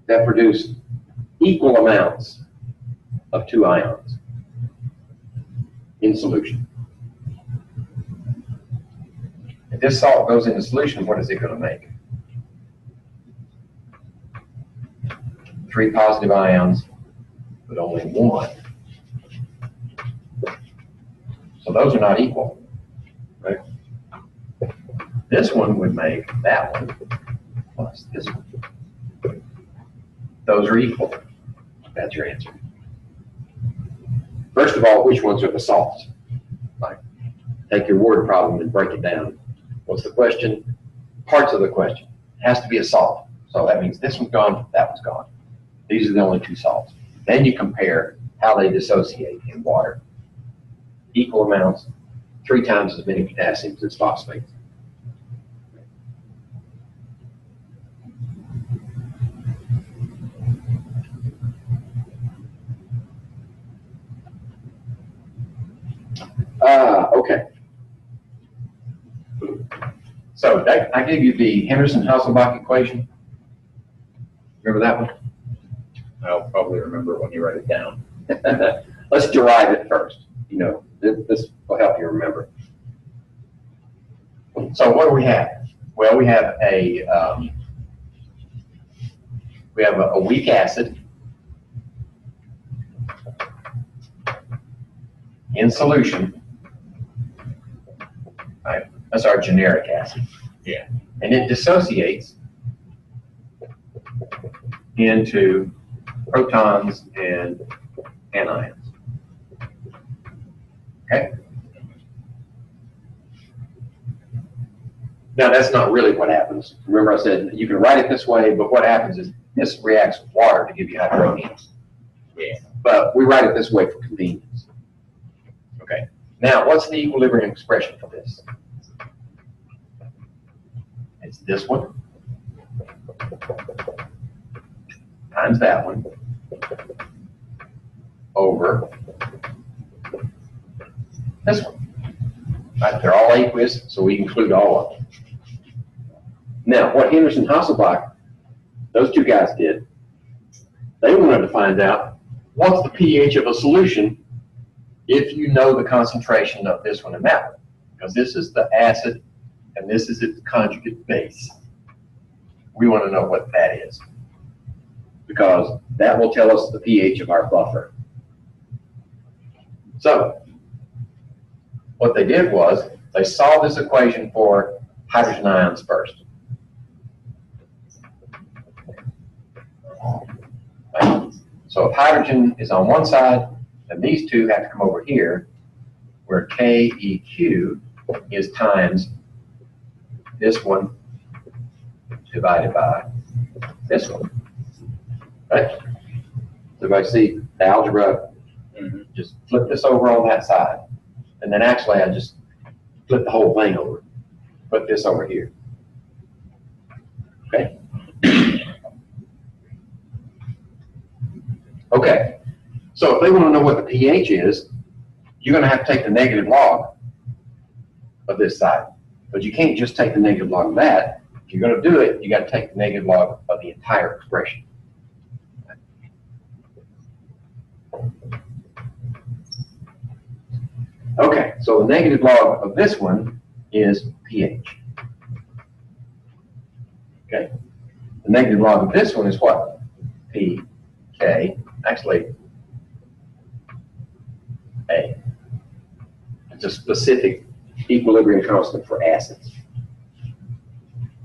that produced equal amounts of 2 ions in solution? If this salt goes into solution, what is it going to make? 3 positive ions, but only 1. So those are not equal, right? This one would make that one plus this one. Those are equal. That's your answer. First of all, which ones are the salts? Like, take your word problem and break it down. What's the question? Parts of the question. It has to be a salt. So that means this one's gone, that one's gone. These are the only 2 salts. Then you compare how they dissociate in water. Equal amounts, 3 times as many potassiums as phosphates. Okay. So I gave you the Henderson-Hasselbalch equation. Remember that one? I'll probably remember when you write it down. Let's derive it first. You know, this will help you remember. So what do we have? Well, we have a weak acid in solution. Right? That's our generic acid. Yeah. And it dissociates into protons and anions. Okay? Now, that's not really what happens. Remember I said you can write it this way, but what happens is this reacts with water to give you hydronium. Yeah. But we write it this way for convenience. Okay. Now, what's the equilibrium expression for this? It's this one times that one over this one. Right, they're all aqueous, so we include all of them. Now, what Henderson-Hasselbalch, those two guys did, they wanted to find out what's the pH of a solution if you know the concentration of this one and that one. Because this is the acid and this is its conjugate base. We want to know what that is, because that will tell us the pH of our buffer. So, what they did was they solved this equation for hydrogen ions first. Right? So if hydrogen is on one side, then these two have to come over here, where KEQ is times this one divided by this one. Right? So if I see the algebra, just flip this over on that side. And then actually I just flip the whole thing over. Put this over here. Okay? Okay. So if they want to know what the pH is, you're going to have to take the negative log of this side. But you can't just take the negative log of that. If you're going to do it, you got to take the negative log of the entire expression. Okay, so the negative log of this one is pH. Okay, the negative log of this one is what? pK, actually A. It's a specific equilibrium constant for acids,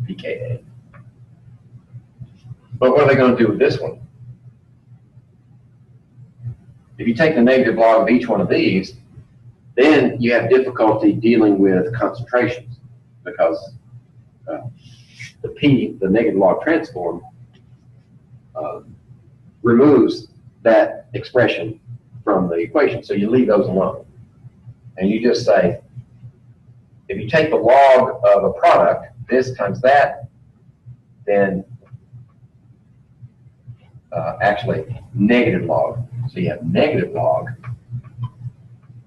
pKa. But what are they going to do with this one? If you take the negative log of each one of these, then you have difficulty dealing with concentrations, because the negative log transform, removes that expression from the equation. So you leave those alone. And you just say, if you take the log of a product, this times that, then actually negative log. So you have negative log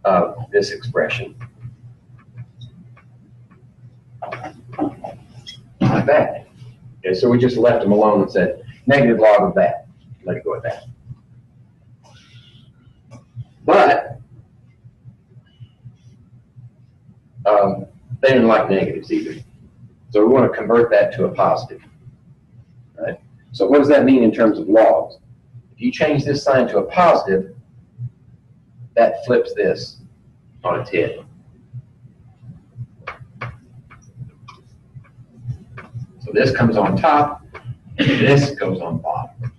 of this expression, like that. Okay, so we just left them alone and said negative log of that. Let it go at that. But they didn't like negatives either. So we want to convert that to a positive. Right? So what does that mean in terms of logs? If you change this sign to a positive, that flips this on its head. So this comes on top, and this goes on bottom.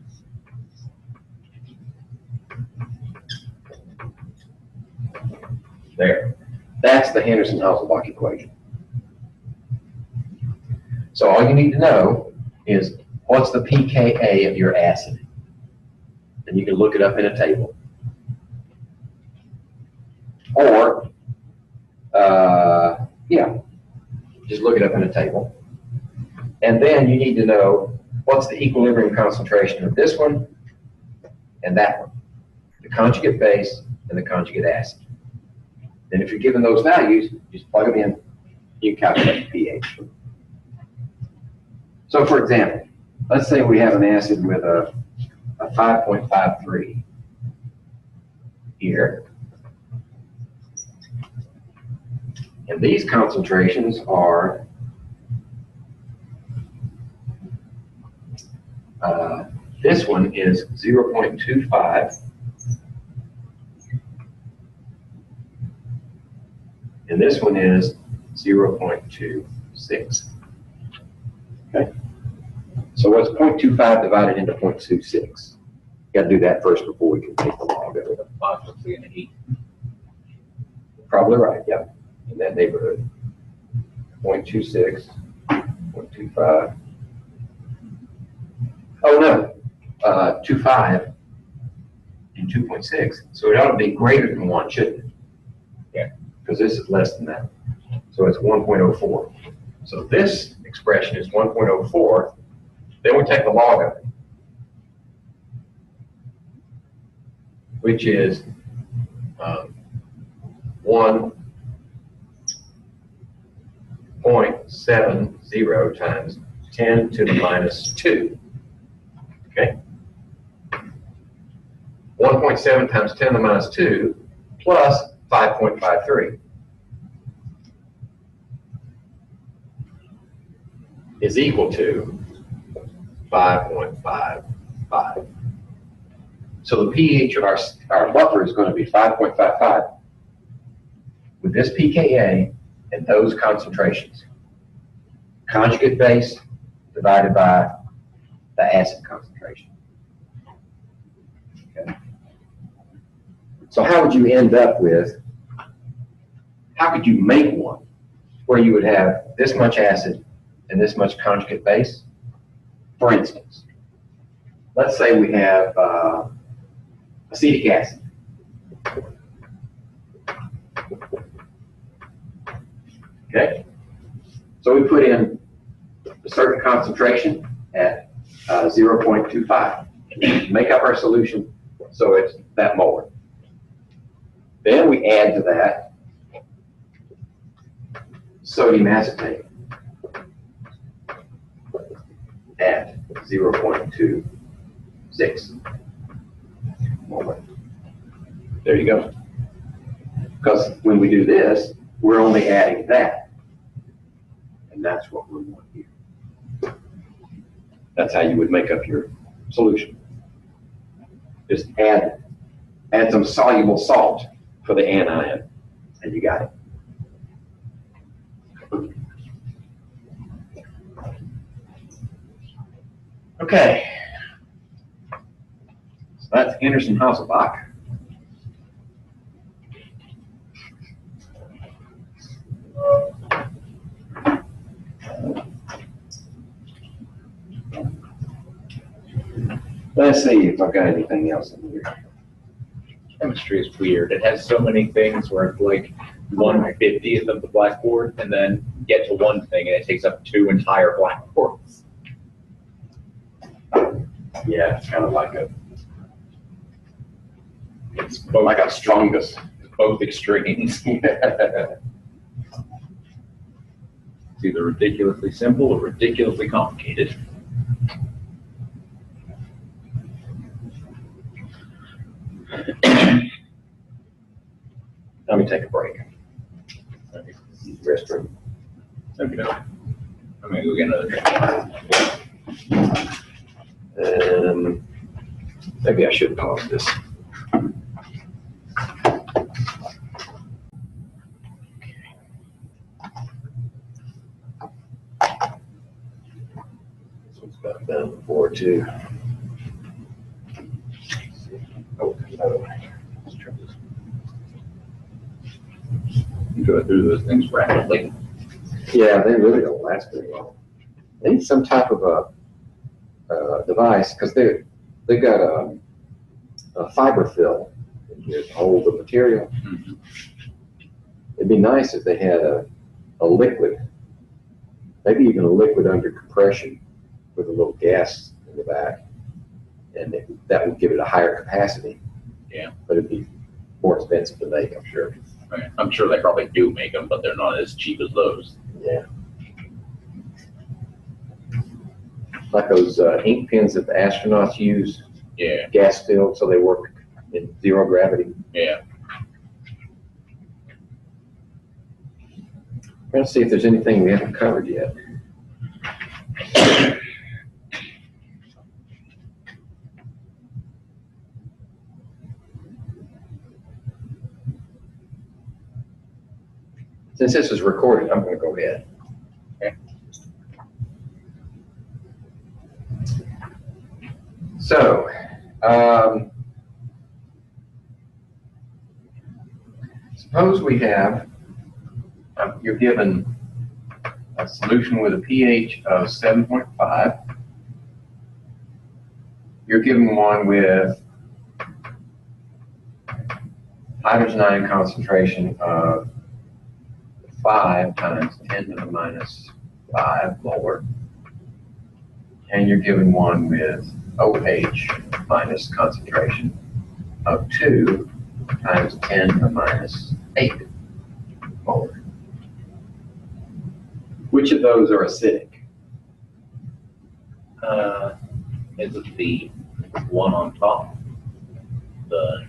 There. That's the Henderson-Hasselbalch equation. So all you need to know is what's the pKa of your acid. And you can look it up in a table. Or, just look it up in a table. And then you need to know what's the equilibrium concentration of this one and that one, the conjugate base and the conjugate acid. And if you're given those values, just plug them in, you can calculate the pH. So for example, let's say we have an acid with a 5.53 here. And these concentrations are this one is 0.25, and this one is 0.26. Okay. So what's 0.25 divided into 0.26? Got to do that first before we can take the log of it. Possibly an 8. Probably right, yeah, in that neighborhood. 0.26, 0.25. Oh no, 2.5 and 2.6. So it ought to be greater than 1, shouldn't it? Yeah. Because this is less than that. So it's 1.04. So this expression is 1.04. Then we take the log of it, which is 1.70 times 10 to the minus 2. Okay? 1.7 times 10 to the minus 2 plus 5.53 is equal to 5.55. So the pH of our buffer is going to be 5.55 with this pKa and those concentrations. Conjugate base divided by the acid concentration. Okay. So how would you end up with, how could you make one where you would have this much acid and this much conjugate base? For instance, let's say we have acetic acid. Okay, so we put in a certain concentration at 0.25. Make up our solution so it's that molar. Then we add to that sodium acetate at 0.26 molar. There you go. Because when we do this, we're only adding that. And that's what we want here. That's how you would make up your solution. Just add some soluble salt for the anion, and you got it. Okay. So that's Henderson-Hasselbalch. Let's see if I've got anything else in here. Chemistry is weird. It has so many things where it's like 1/50th of the blackboard, and then get to one thing and it takes up 2 entire blackboards. Yeah, it's kind of like It's both, a strongest. both extremes. It's either ridiculously simple or ridiculously complicated. Let me take a break. Restroom. Okay, no. I'm gonna go get another drink. Maybe I should pause this. This one's about done before too. Oh, no. Let's try this. You go through those things rapidly. Yeah, they really don't last very long. They need some type of a device because they've got a fiber fill in here to hold the material. Mm-hmm. It'd be nice if they had a liquid, maybe even a liquid under compression with a little gas in the back, and that would give it a higher capacity. Yeah. But it'd be more expensive to make, I'm sure. Okay. I'm sure they probably do make them, but they're not as cheap as those. Yeah. like those ink pens that the astronauts use, Yeah, gas filled, so they work in zero gravity. yeah. We're gonna see if there's anything we haven't covered yet. Since this is recorded, I'm gonna go ahead. Okay. So, suppose we have, you're given a solution with a pH of 7.5. You're given one with hydrogen ion concentration of 5 times 10 to the minus 5 molar. And you're given one with OH minus concentration of 2 times 10 to the minus 8 molar. Which of those are acidic? Is it the one on top? The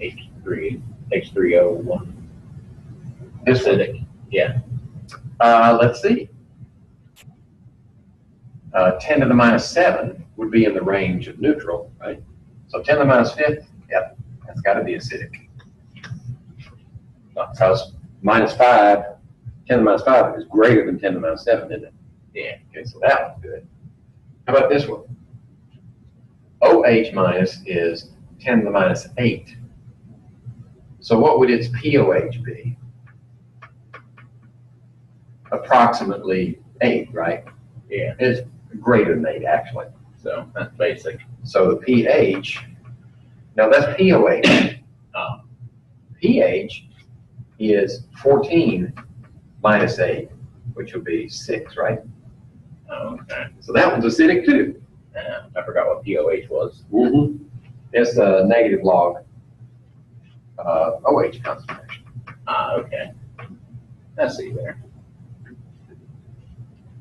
H3O1 This one? acidic? Yeah. Let's see. 10 to the minus 7 would be in the range of neutral, right? So 10 to the minus 5th, yep, that's got to be acidic. Because minus 5, 10 to the minus 5 is greater than 10 to the minus 7, isn't it? Yeah. Okay, so that one's good. How about this one? OH minus is 10 to the minus 8. So what would its POH be? Approximately 8, right? Yeah. It's greater than 8, actually. So that's basic. So the pH, now that's POH. pH is 14 minus 8, which would be 6, right? Oh, okay. So that one's acidic too. Yeah, I forgot what POH was. Mm-hmm. It's the negative log OH concentration. Okay. I see there.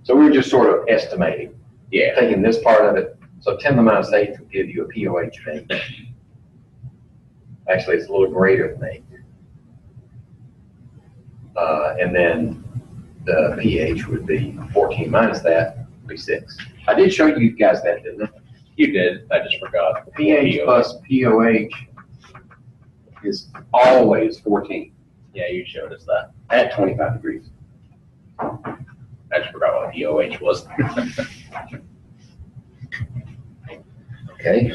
So we're just sort of estimating, Yeah. taking this part of it. So 10 to the minus 8 will give you a POH of 8. Actually, it's a little greater than 8. And then the pH would be 14 minus that would be 6. I did show you guys that, didn't I? You did. I just forgot. pH plus POH is always 14 Yeah, you showed us that. at 25 degrees. I just forgot what POH was. Okay.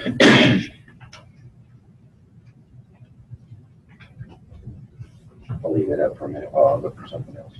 I'll leave it up for a minute while I look for something else.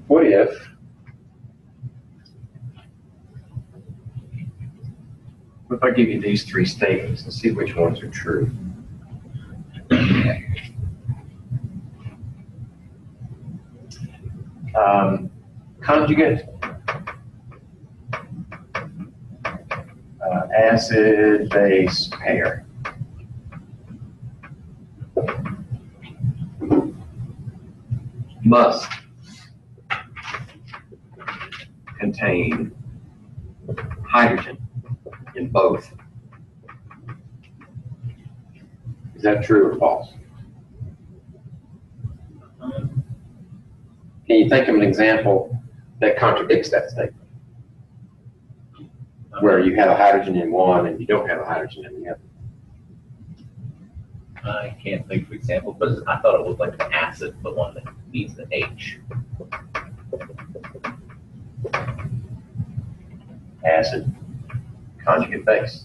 What if I give you these 3 statements and see which ones are true? Conjugate, acid-base pair. Must contain hydrogen in both. Is that true or false? Can you think of an example that contradicts that statement? Where you have a hydrogen in one and you don't have a hydrogen in the other. I can't think of an example, but I thought it was like the acid, the one that needs the H. Acid, conjugate base.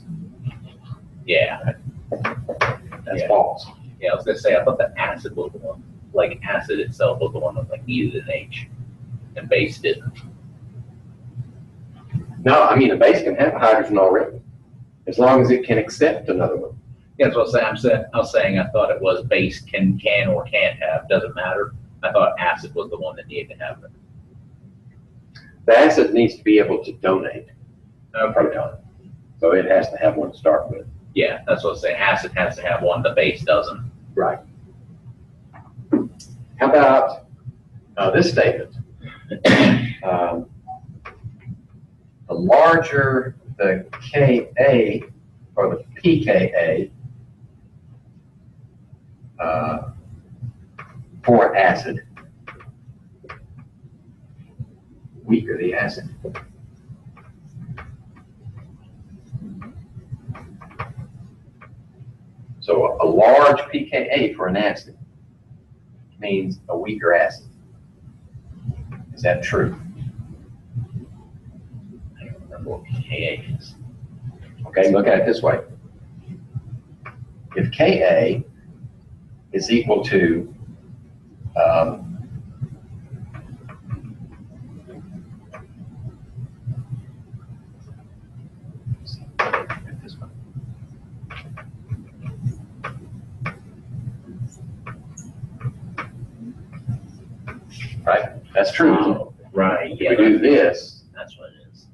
Yeah. That's Yeah. false. Yeah, I was gonna say I thought the acid was the one. Like acid itself was the one that like needed an H, and base didn't. No, I mean, a base can have a hydrogen already, as long as it can accept another one. Yeah, that's what I was saying I thought it was base can or can't have, doesn't matter. I thought acid was the one that needed to have it. The acid needs to be able to donate a Okay. proton. So it has to have one to start with. Yeah, that's what I was saying. Acid has to have one, the base doesn't. Right. How about this statement? The larger the Ka or the pKa for acid, weaker the acid. So a large pKa for an acid means a weaker acid. Is that true? I don't remember what Ka is. Okay, look at it this way. If Ka is equal to right? That's true. Oh, right, If yeah, we do this, that's what it is.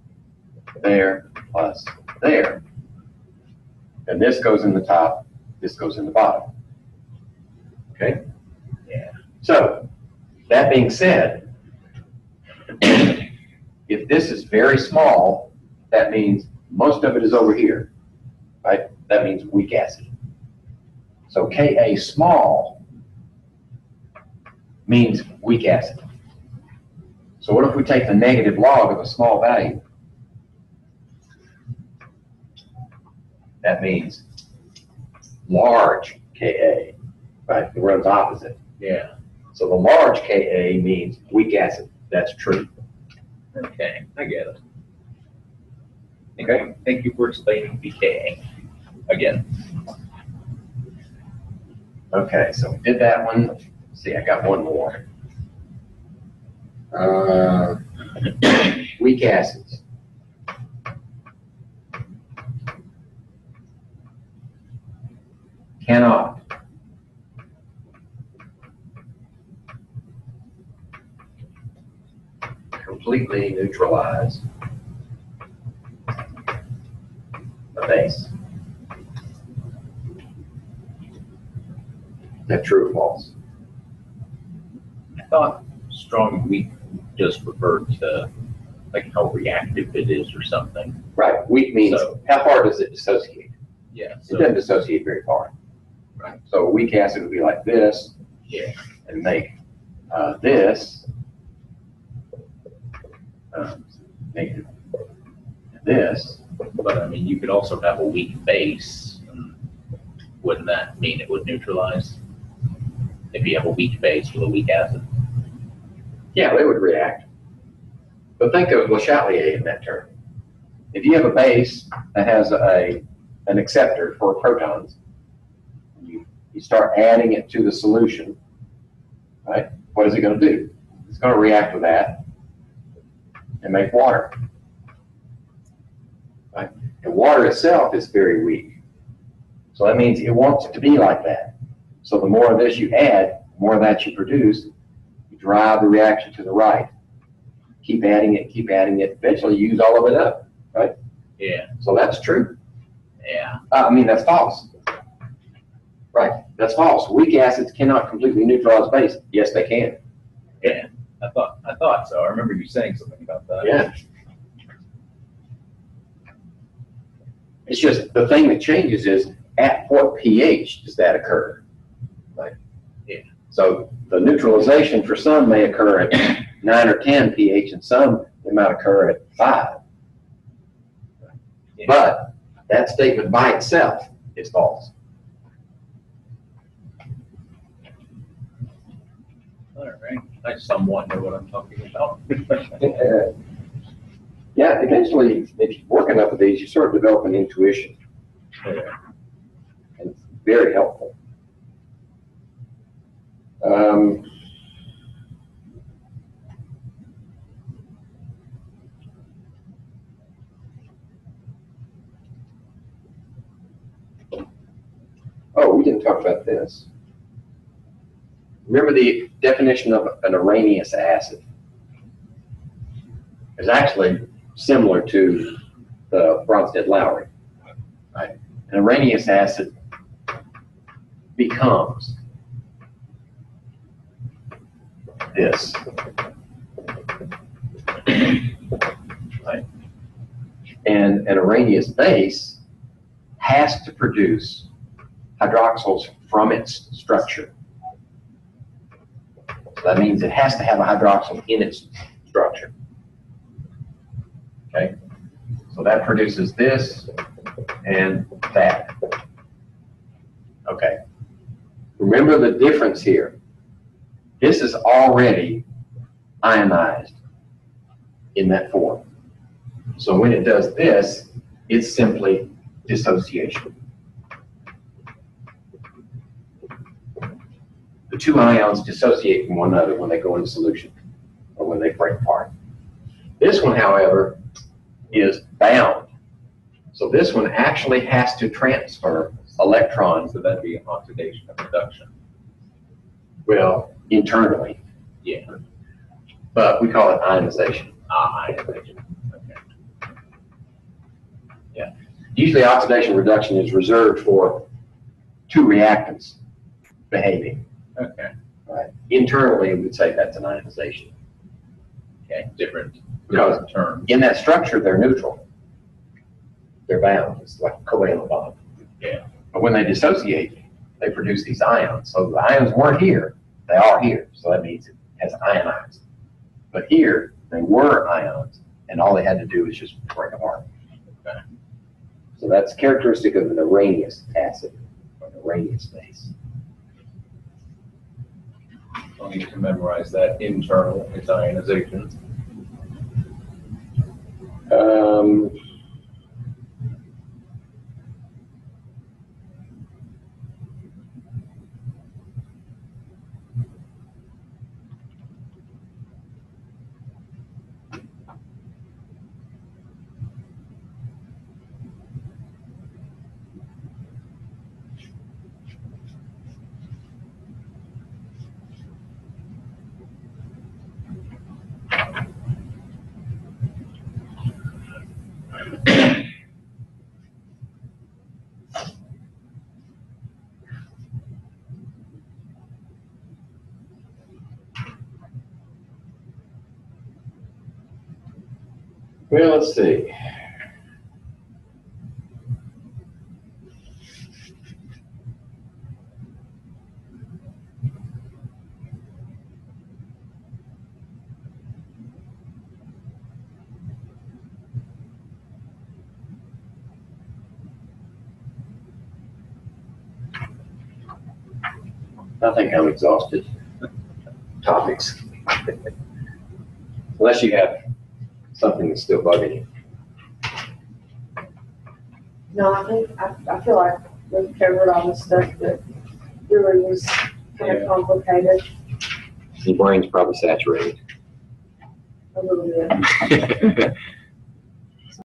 there plus there, and this goes in the top, this goes in the bottom. Okay? Yeah. So, that being said, if this is very small, that means most of it is over here, right? That means weak acid. So Ka small means weak acid. So what if we take the negative log of a small value? That means large Ka, right? It runs opposite. Yeah. So the large Ka means weak acid. That's true. Okay, I get it. Okay. Thank you for explaining pKa again. Okay, so we did that one. Let's see, I got one more. Weak acids. Cannot completely neutralize a base. Is that true or false? I thought strong and weak just referred to like how reactive it is or something. Right, weak means So- how far does it dissociate? Yeah. It doesn't dissociate very far. Right. So a weak acid would be like this, Yeah. and make this negative. And this, But I mean, you could also have a weak base. And wouldn't that mean it would neutralize? If you have a weak base with a weak acid. yeah, they would react. But think of Le Chatelier in that term. If you have a base that has an acceptor for protons, you start adding it to the solution, right? What is it going to do? It's going to react with that and make water, right? And water itself is very weak. So that means it wants it to be like that. So the more of this you add, the more of that you produce, you drive the reaction to the right. Keep adding it, eventually you use all of it up, right? Yeah. So that's true. Yeah. That's false. Right, that's false. Weak acids cannot completely neutralize base. Yes, they can. Yeah. I thought so. I remember you saying something about that. Yeah. It's just the thing that changes is at what pH does that occur? Right? Yeah. So the neutralization for some may occur at 9 or 10 pH, and some it might occur at 5. Yeah. But that statement by itself is false. All right. I somewhat know what I'm talking about. Yeah, eventually, if you work enough of these, you sort of develop an intuition. Yeah. And it's very helpful. this. Remember the definition of an Arrhenius acid. It's actually similar to the Bronsted-Lowry. Right? An Arrhenius acid becomes this. Right? And an Arrhenius base has to produce hydroxyls from its structure. So that means it has to have a hydroxyl in its structure. Okay? So that produces this and that. Okay. Remember the difference here. This is already ionized in that form. So when it does this, it's simply dissociation. The two ions dissociate from one another when they go into solution or when they break apart. This one, however, is bound. So this one actually has to transfer electrons. So that'd be oxidation reduction. Well, internally. Yeah. But we call it ionization. Ionization. Okay. Yeah. Usually oxidation reduction is reserved for two reactants behaving. Okay. Right. Internally, we'd say that's an ionization. Okay. Different Because terms. in that structure, they're neutral. They're bound. It's like a covalent bond. Yeah. But when they dissociate, they produce these ions. So the ions weren't here. They are here. So that means it has ionized. But here, they were ions, and all they had to do was just break apart. Okay. So that's characteristic of an Arrhenius acid, or an Arrhenius base. I'll need to memorize that. Internal is ionization. Well, let's see. I think I'm exhausted. Topics. Unless you have something that's still bugging you. No, I feel like we've covered all the stuff that really was kind of complicated Your brain's probably saturated. a little bit.